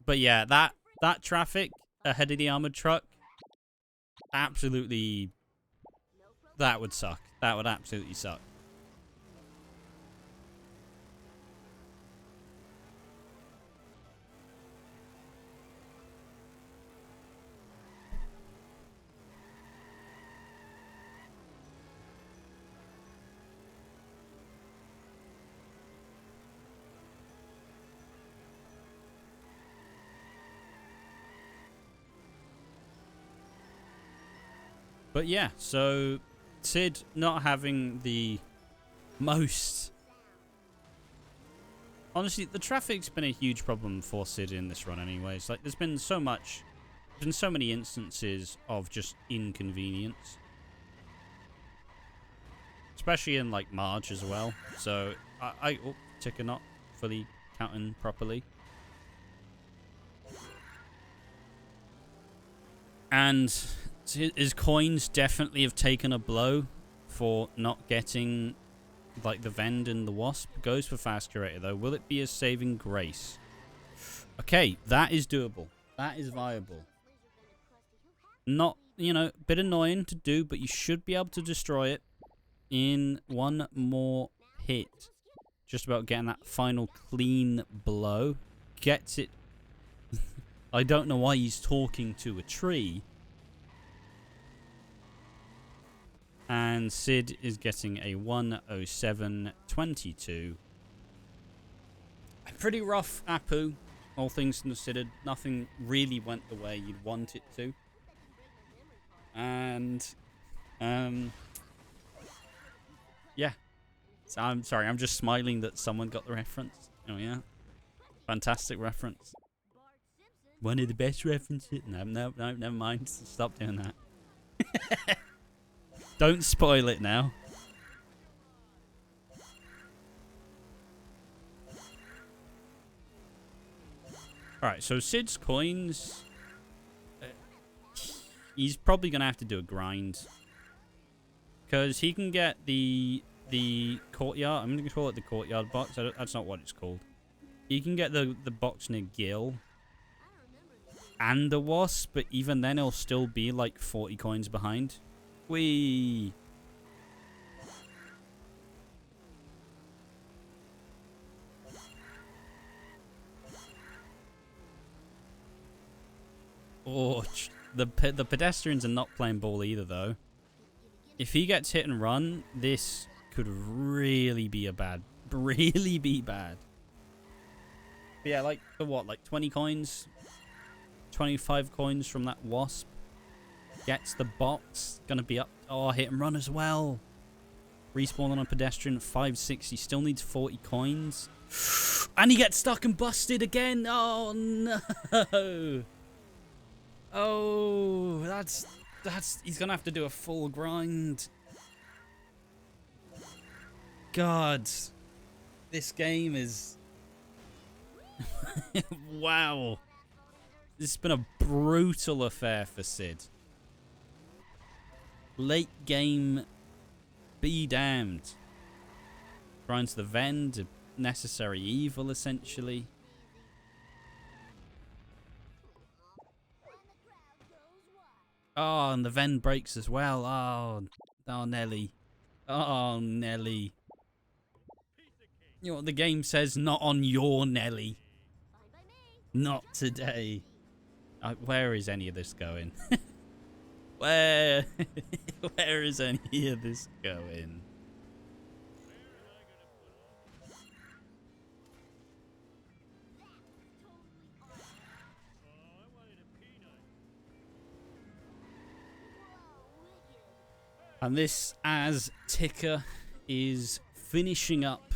But yeah, that traffic ahead of the armored truck, absolutely, that would suck. That would absolutely suck. But yeah, so Sid not having the most... Honestly, the traffic's been a huge problem for Sid in this run anyways. Like, there's been so many instances of just inconvenience. Especially in, like, March as well. So, ticker not fully counting properly. And his coins definitely have taken a blow for not getting, like, the Vend and the Wasp. Goes for Fast Curator, though. Will it be a saving grace? Okay, that is doable. That is viable. Not, you know, a bit annoying to do, but you should be able to destroy it in one more hit. Just about getting that final clean blow. Gets it. I don't know why he's talking to a tree. And Sid is getting a 107.22. Pretty rough Apu, all things considered. Nothing really went the way you'd want it to. And, yeah. So I'm sorry, I'm just smiling that someone got the reference. Oh, yeah. Fantastic reference. One of the best references. No, never mind. Stop doing that. Don't spoil it now. Alright, so Sid's coins he's probably going to have to do a grind. Because he can get the courtyard. I'm going to call it the courtyard box. That's not what it's called. He can get the box near Gil and the wasp, but even then he'll still be like 40 coins behind. Whee! Oh, the pedestrians are not playing ball either, though. If he gets hit and run, this could really be bad. Really be bad. But yeah, like, the what? Like 20 coins? 25 coins from that wasp. Gets the box. Gonna be up. Oh, hit and run as well. Respawn on a pedestrian at 560. Still needs 40 coins. And he gets stuck and busted again. Oh, no. Oh, that's... He's gonna have to do a full grind. God. This game is... Wow. This has been a brutal affair for Sid. Late game, be damned. Grinds the Vend, a necessary evil, essentially. Oh, and the Vend breaks as well. Oh, Nelly. Oh, Nelly. You know what the game says? Not on your Nelly. Not today. Where is any of this going? Where is any of this going? And this, as Ticker is finishing up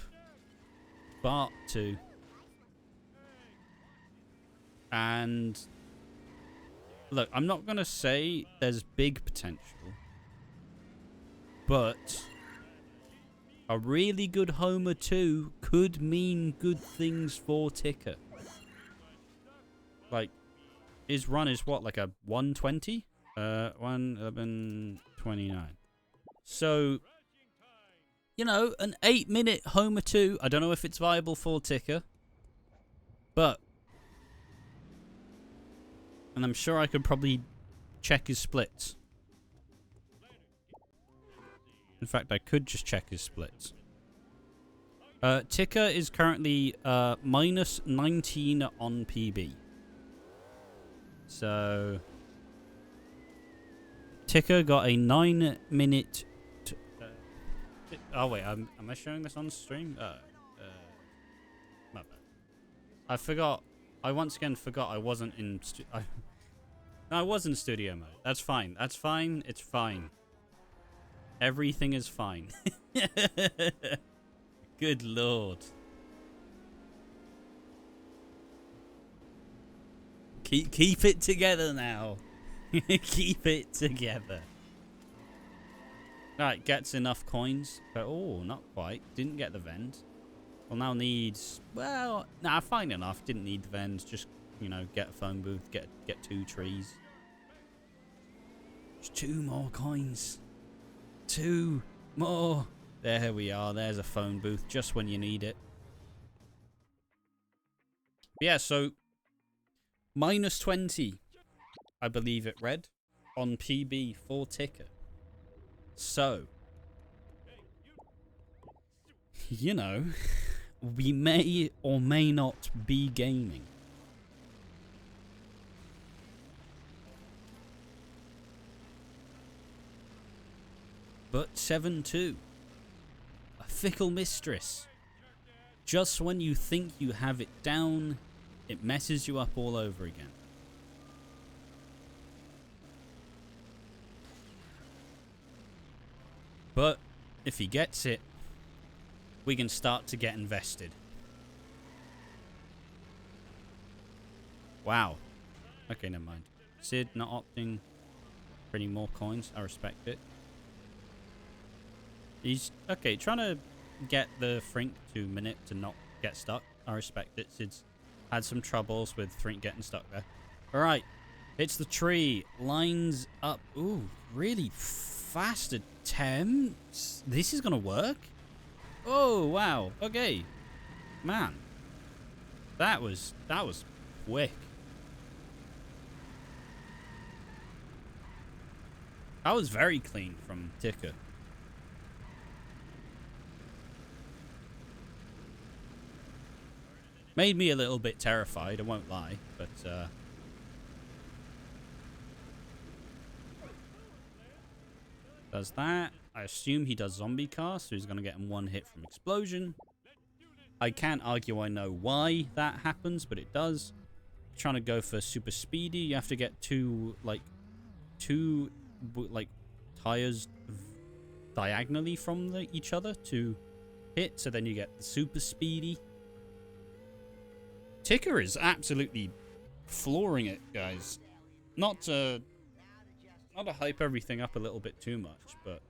part 2. And look, I'm not going to say there's big potential, but a really good Homer 2 could mean good things for Ticker. Like, his run is what, like a 120? 1:11:29. So, you know, an 8-minute Homer 2. I don't know if it's viable for Ticker, but... And I'm sure I could probably check his splits. In fact, I could just check his splits. Ticker is currently minus 19 on PB. So... Ticker got a 9-minute... oh, wait. Am I showing this on stream? My bad. I forgot. I once again forgot I wasn't in... No, I was in studio mode. That's fine. That's fine. It's fine. Everything is fine. Good lord. Keep it together now. Keep it together. Alright, gets enough coins. But, oh, not quite. Didn't get the Vend. Well, now needs... Well, nah, fine enough. Didn't need the Vend. Just, you know, get a phone booth. Get 2 trees. Just 2 more coins. 2 more. There we are. There's a phone booth just when you need it. But yeah, so... minus 20. I believe it read. On PB for Ticker. So... you know... we may or may not be gaming. But 7-2. A fickle mistress. Just when you think you have it down, it messes you up all over again. But if he gets it, we can start to get invested. Wow. Okay, never mind. Sid not opting for any more coins. I respect it. He's, okay, trying to get the Frink to minute to not get stuck. I respect it. Sid's had some troubles with Frink getting stuck there. Alright. Hits the tree. Lines up. Ooh, really fast attempts. This is going to work? Oh, wow. Okay. Man. That was quick. That was very clean from Ticker. Made me a little bit terrified, I won't lie, but does that. I assume he does zombie cast, so he's gonna get him one hit from explosion. I can't argue I know why that happens, but it does. Trying to go for super speedy, you have to get two tires diagonally from each other to hit, so then you get the super speedy. Ticker is absolutely flooring it, guys. Not to hype everything up a little bit too much, but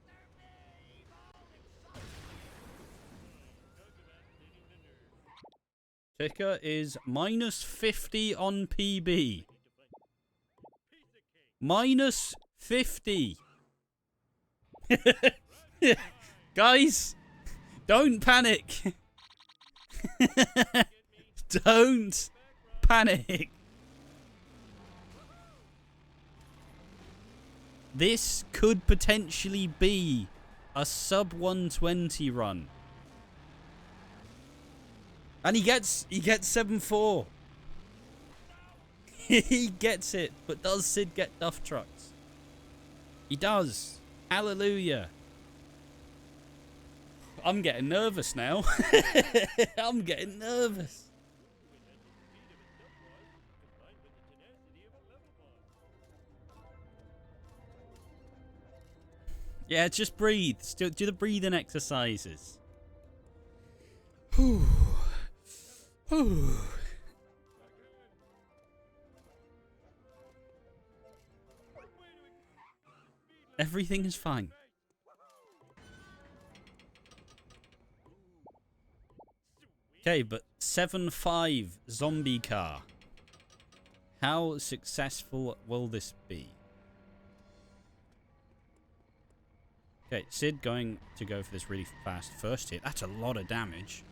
Ticker is minus 50 on PB. Minus 50. Guys, don't panic. Don't panic. This could potentially be a sub 120 run. And he gets 7-4. He gets it, but does Sid get duff trucks? He does. Hallelujah. I'm getting nervous now. I'm getting nervous. Yeah, just breathe. Do the breathing exercises. Whew. Whew. Everything is fine. Okay, but 7-5 zombie car. How successful will this be? Okay, Sid going to go for this really fast first hit. That's a lot of damage.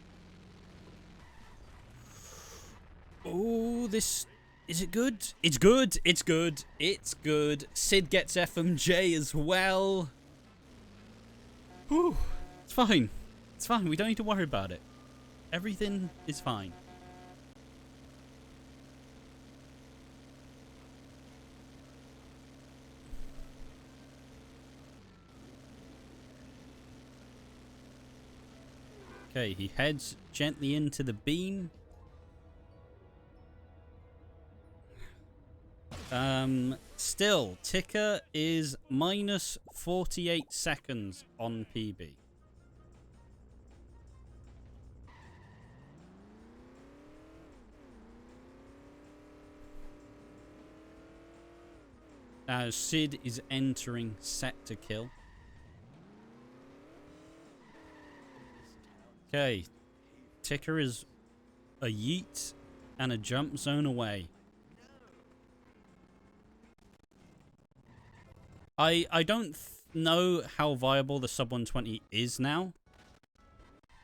Oh, this... Is it good? It's good. It's good. It's good. Sid gets FMJ as well. Whew. It's fine. It's fine. We don't need to worry about it. Everything is fine. Okay, he heads gently into the beam. Still, Ticker is minus 48 seconds on PB. As Sid is entering set to kill. Okay, Ticker is a yeet and a jump zone away. I don't know how viable the sub 120 is now,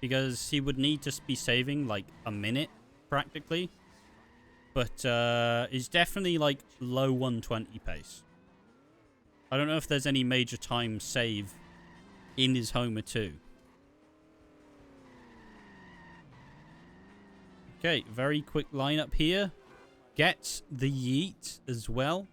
because he would need to be saving like a minute practically, but it's definitely like low 120 pace. I don't know if there's any major time save in his Homer 2. Okay, very quick lineup here. Gets the yeet as well.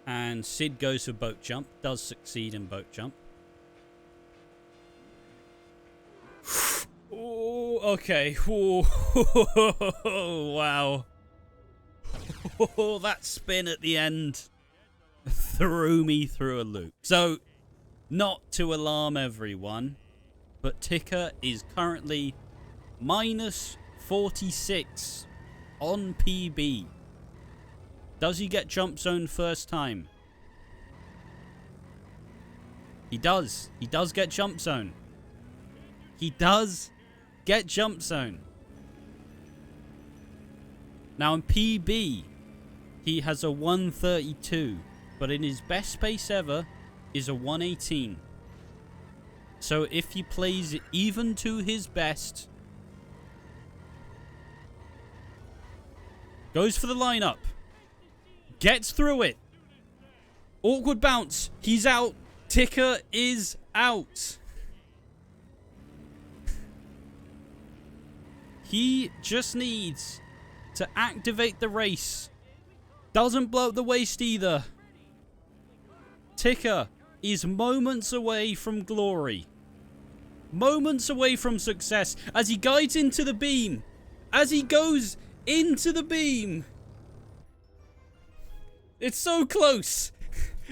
And Sid goes for boat jump. Does succeed in boat jump. Oh, okay. Oh, wow. Oh, that spin at the end threw me through a loop. So, not to alarm everyone, but Ticker is currently minus 46 on PB. Does he get jump zone first time? He does. He does get jump zone. He does get jump zone. Now in PB, he has a 132, but in his best pace ever is a 118. So if he plays it even to his best, goes for the lineup, gets through it, awkward bounce, he's out, Ticker is out. He just needs to activate the race. Doesn't blow up the waist either. Ticker is moments away from glory. Moments away from success as he guides into the beam. As he goes into the beam. It's so close.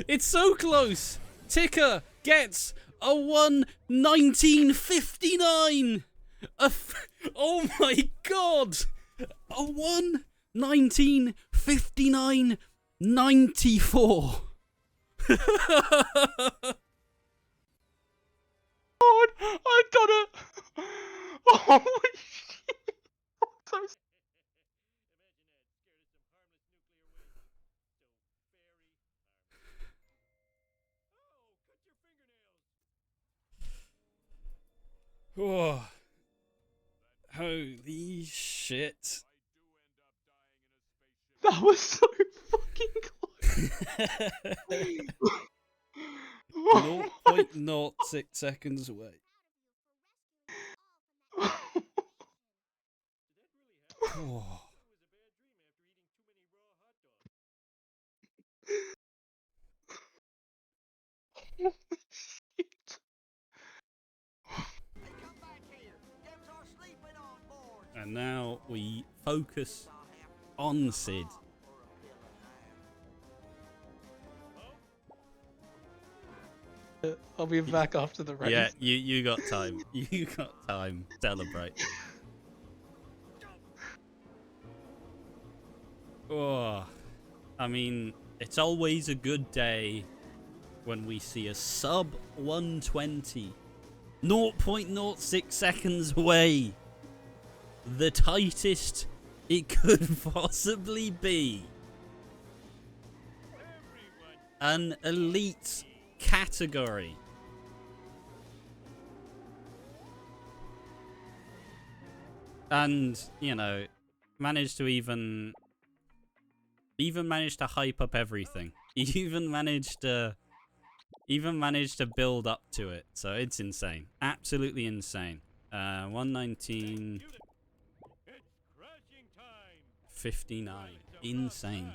It's so close. Ticker gets a 1:19.59. Oh my god. A 1:19.59.94. God, I've done it! Oh shit! I'm so Oh. Holy shit. That was so fucking close. 0.06 seconds away. Oh. And now we focus on Sid. I'll be back after the race. Yeah, you got time. You got time. Celebrate. Oh, I mean, it's always a good day when we see a sub 120. 0.06 seconds away. The tightest it could possibly be. An elite category. And, you know, managed to even managed to hype up everything. Even managed to build up to it. So it's insane. Absolutely insane. 1:19.59. Insane.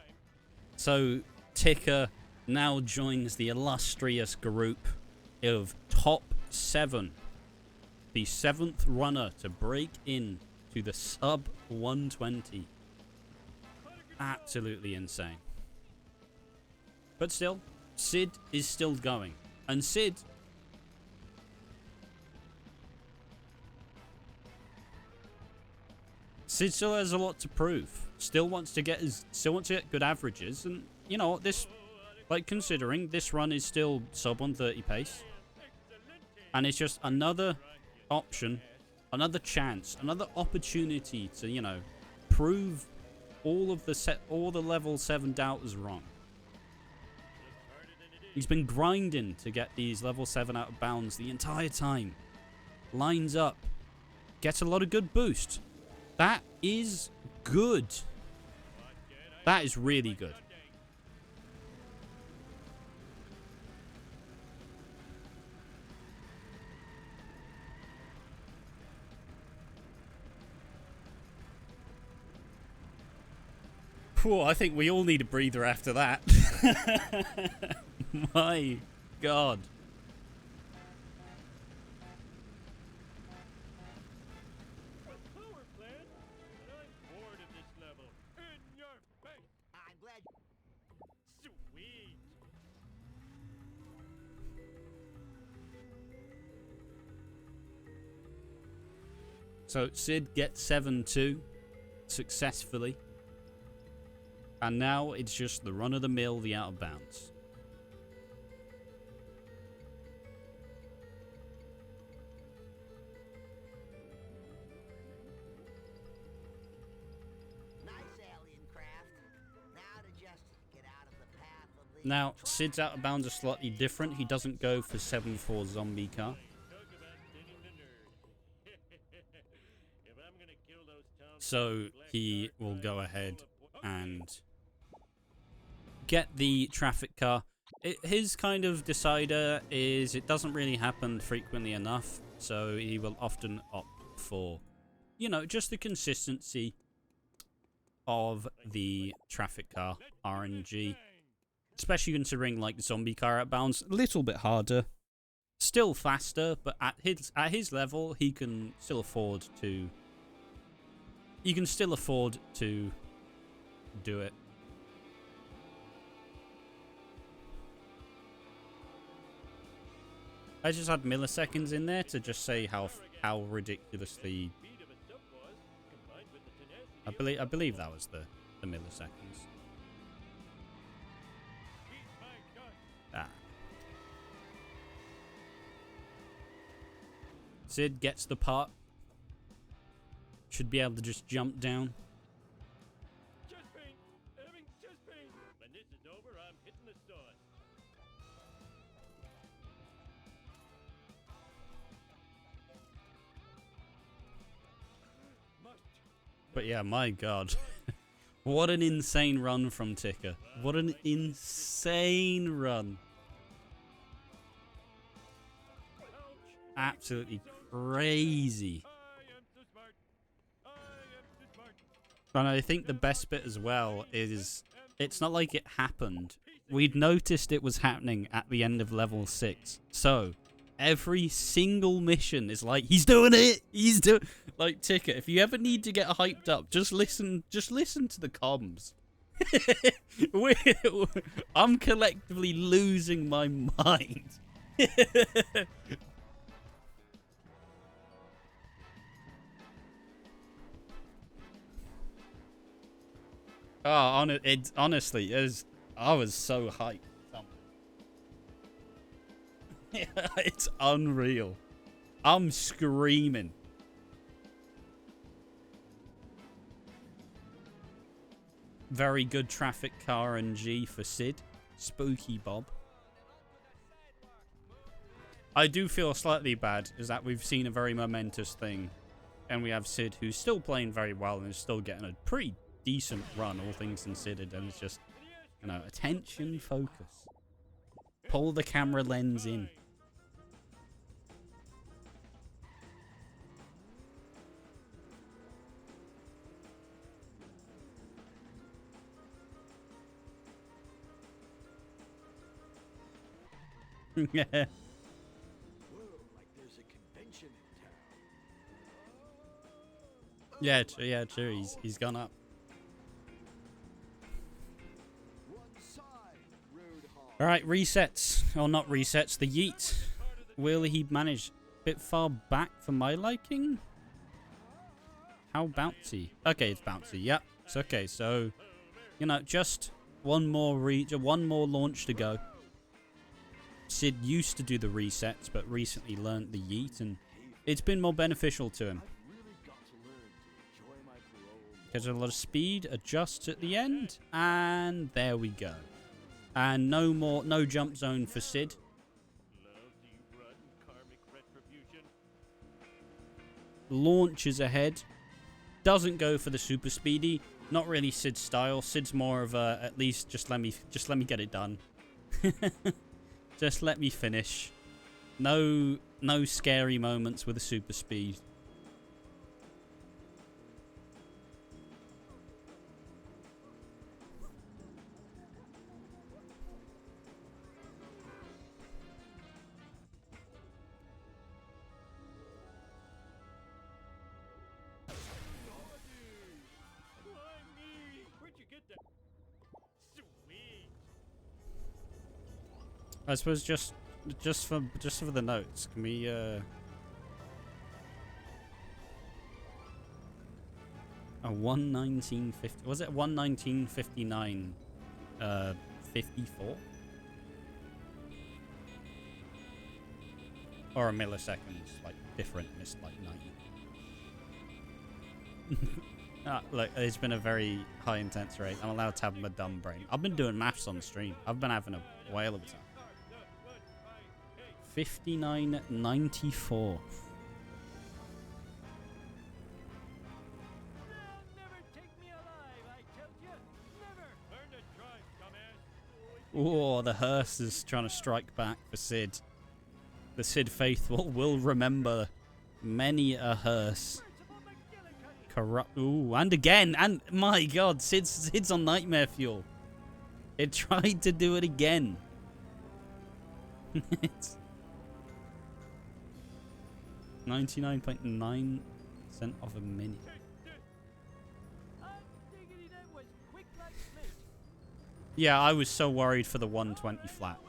So Ticker now joins the illustrious group of top 7. The 7th runner to break in to the sub 120. Absolutely insane. But still, Sid is still going. And Sid still has a lot to prove. Still wants to get good averages, and you know, this, like, considering this run is still sub 130 pace. And it's just another option, another chance, another opportunity to, you know, prove all the level 7 doubters wrong. He's been grinding to get these level 7 out of bounds the entire time. Lines up. Gets a lot of good boost. That is good. That is really good. Whew, I think we all need a breather after that. My God. So Sid gets 7-2 successfully. And now it's just the run-of-the-mill, the out-of-bounds. Now, Sid's out of bounds are slightly different. He doesn't go for 7-4 zombie car. So he will go ahead and get the traffic car. His kind of decider is it doesn't really happen frequently enough. So he will often opt for, you know, just the consistency of the traffic car RNG. Especially considering, like, zombie car outbounds, a little bit harder. Still faster, but at his level, he can still afford to... You can still afford to do it. I just had milliseconds in there to just say how ridiculously... I believe that was the milliseconds. Sid gets the part. Should be able to just jump down. Chest pain. Having chest pain. When this is over, I'm hitting the stores. But yeah, my god. What an insane run from Ticker. What an insane run. Absolutely crazy. And I think the best bit as well is it's not like it happened. We'd noticed it was happening at the end of level 6. So every single mission is like, he's doing it. He's doing like Ticker. If you ever need to get hyped up, just listen to the comms. I'm collectively losing my mind. Oh, honestly, I was so hyped. It's unreal. I'm screaming. Very good traffic car RNG for Sid. Spooky Bob. I do feel slightly bad is that we've seen a very momentous thing. And we have Sid who's still playing very well and is still getting a pretty decent run, all things considered, and it's just, you know, attention, focus. Pull the camera lens in. Yeah. Yeah, true. He's gone up. All right, resets or not resets. The yeet. Will he manage? A bit far back for my liking. How bouncy? Okay, it's bouncy. Yep, it's okay. So, you know, just one more launch to go. Sid used to do the resets, but recently learned the yeet, and it's been more beneficial to him. Gets a lot of speed, adjusts at the end, and there we go. And no jump zone for Sid. Launches ahead. Doesn't go for the super speedy. Not really Sid's style. Sid's more of a, at least just let me get it done. Just let me finish. No scary moments with a super speed. I suppose just for the notes, can we A 1:19:50. Was it 1:19:59? 54? Or a millisecond, like different, missed like 90. Look, it's been a very high intense rate. I'm allowed to have my dumb brain. I've been doing maths on stream. I've been having a whale of a time. 59.94. Oh, the hearse is trying to strike back for Sid. The Sid faithful will remember many a hearse. Corrupt. Ooh, and again. And my God, Sid's on nightmare fuel. It tried to do it again. It's 99.9% of a minute. Yeah, I was so worried for the 120 flat.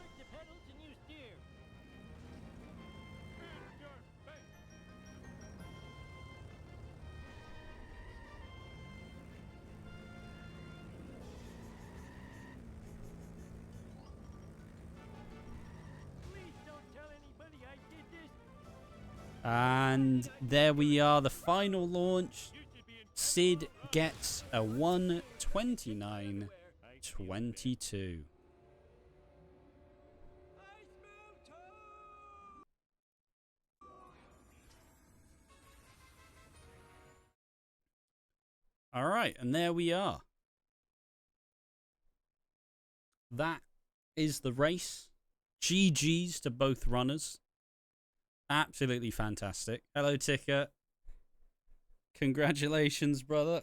And there we are, the final launch. Sid gets a 1:29.22. All right, and there we are. That is the race. GG's to both runners. Absolutely fantastic. Hello, Ticker. Congratulations, brother.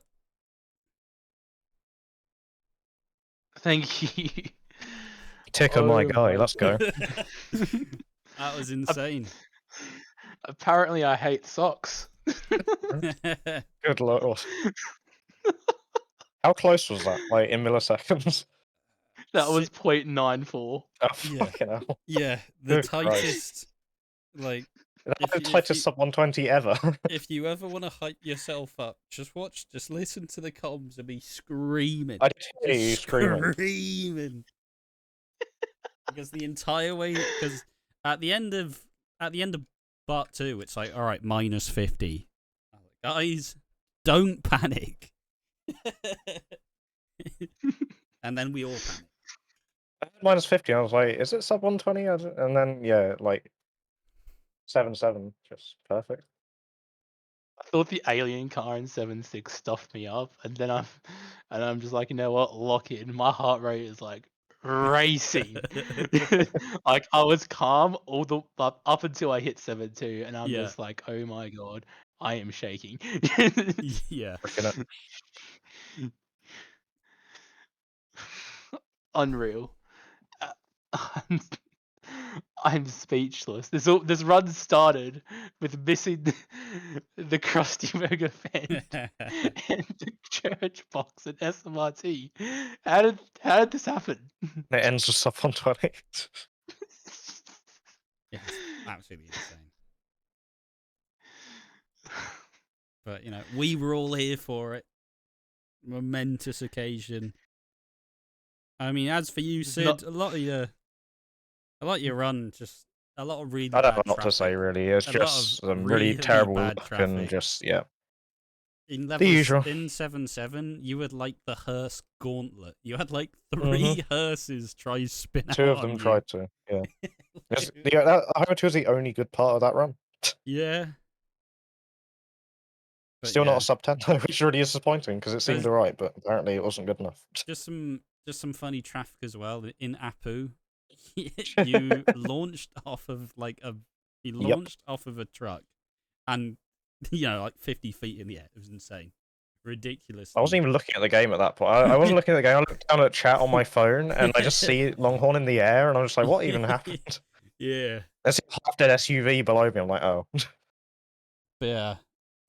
Thank you. Ticker, my guy. my Let's go. That was insane. Apparently, I hate socks. Good lord. How close was that? Like in milliseconds? That was 0.94. Oh, Yeah. fucking hell. Yeah, the Good Christ. tightest, like, That's the tightest sub 120 ever. if you ever want to hype yourself up, just listen to the comms and be screaming. I did hear you Just screaming. screaming. Because the entire way, because at the end of part 2, it's like, all right, minus 50. Guys, don't panic. And then we all panic. I had minus 50. I was like, is it sub 120? And then, yeah, like 7.7. Just perfect. I thought the alien car in 7.6 stuffed me up, and I'm just like, you know what, lock in. My heart rate is like racing. Like I was calm up until I hit 7.2, and I'm Yeah. just like, oh my god, I am shaking. Yeah. Freaking it. Unreal. I'm, I'm speechless. This run started with missing the Krusty Burger fan and the church box and SMRT. How did this happen? It ends with sub 120. Yeah, it's absolutely insane. But, you know, we were all here for it. Momentous occasion. I mean, as for you, Sid, a lot of your run, just a lot of really I don't bad know what to traffic. say, really. It's A lot just of some really terrible bad luck traffic. and just, yeah. In The usual. in 7.7, you had like the hearse gauntlet. You had like 3 hearses try spin out. 2 of them tried to, yeah. Yeah, Highway 2 was the only good part of that run. Yeah. But Still yeah, not a sub 10 though, which really is disappointing because it seemed There's- alright, but apparently it wasn't good enough. just some funny traffic as well in Apu. You launched off of off of a truck, and like 50 feet in the air. It was insane, ridiculous. I wasn't even looking at the game at that point. I wasn't looking at the game. I looked down at chat on my phone, and I just see Longhorn in the air, and I'm just like, what even happened? Yeah. There's a half-dead SUV below me. I'm like, oh. But yeah.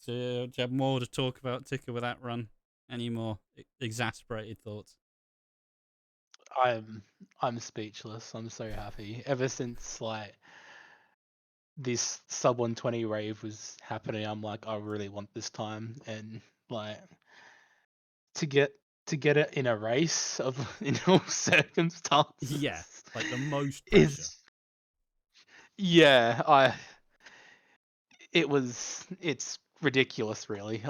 So, do you have more to talk about, Ticker, with that run? Any more exasperated thoughts? I'm speechless. I'm so happy. Ever since like this sub 120 rave was happening, I'm like, I really want this time, and like to get it in a race of in all circumstances. Yeah, like the most pressure. Is yeah, it's ridiculous, really.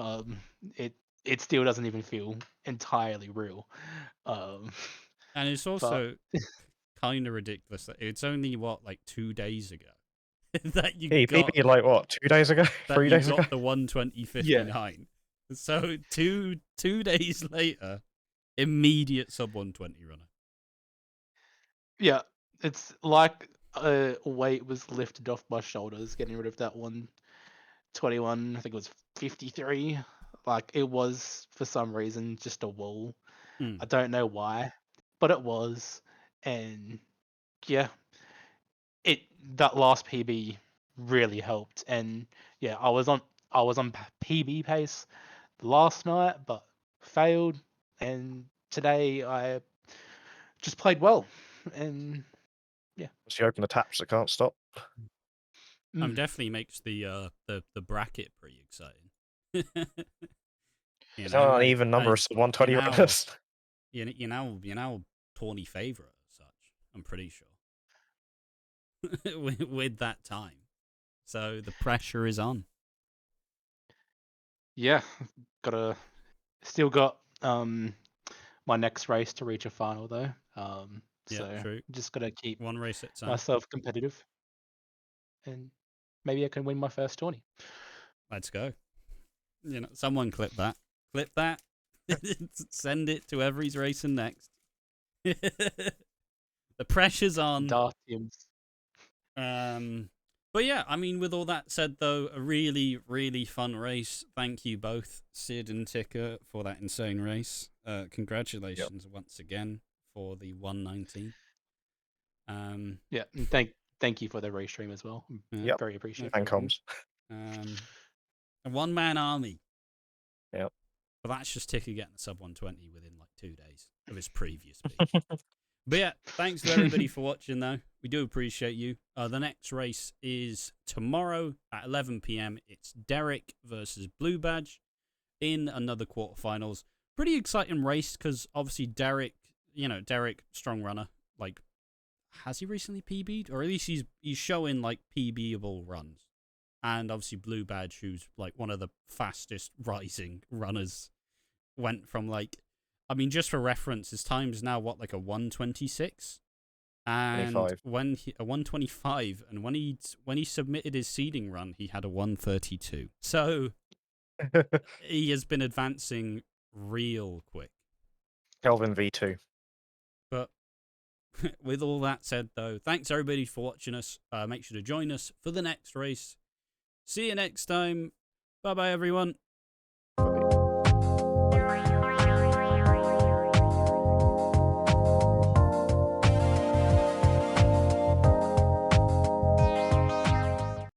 It still doesn't even feel entirely real. Um, And it's but also kind of ridiculous that it's only what, like 2 days ago that you He got PB'd like what, 2 days ago? that 3 you days ago? got the 120.59. Yeah. So two days later, immediate sub 120 runner. Yeah, it's like a weight was lifted off my shoulders, getting rid of that 121. I think it was 53. Like it was for some reason just a wall. Mm. I don't know why, but it was, and yeah, that last PB really helped. And yeah, I was on PB pace last night, but failed, and today I just played well, and So you open the taps that can't stop. mm, Definitely makes the bracket pretty exciting. It's not an even number of as sub 120 you're now runners. you're now Tawny favorite as such. I'm pretty sure with that time. So the pressure is on. yeah, still got my next race to reach a final though. Yeah, So true. just gotta keep One race at a time. myself competitive, and maybe I can win my first tourney. Let's go. Someone clip that. Clip that. Send it to Every's racing next. The pressure's on. Dartiums. But yeah, I mean, with all that said, though, a really, really fun race. Thank you both, Sid and Ticker, for that insane race. Congratulations once again for the 119. Yeah, and thank you for the restream as well. Yep. Very appreciative. And comms. A one-man army. Yep. But that's just Ticker getting the sub 120 within like 2 days of his previous beat. But yeah, thanks to everybody for watching, though. We do appreciate you. The next race is tomorrow at 11 p.m. It's Derek versus Blue Badge in another quarterfinals. Pretty exciting race because obviously Derek, strong runner. Like, has he recently PB'd? Or at least he's showing like PBable runs. And obviously Blue Badge, who's like one of the fastest rising runners, went from like, I mean, just for reference, his time's now what, like a 126, and 25. a 125, and when he submitted his seeding run, he had a 132. So he has been advancing real quick. Kelvin V2. But with all that said, though, thanks everybody for watching us. Make sure to join us for the next race. See you next time. Bye bye, everyone.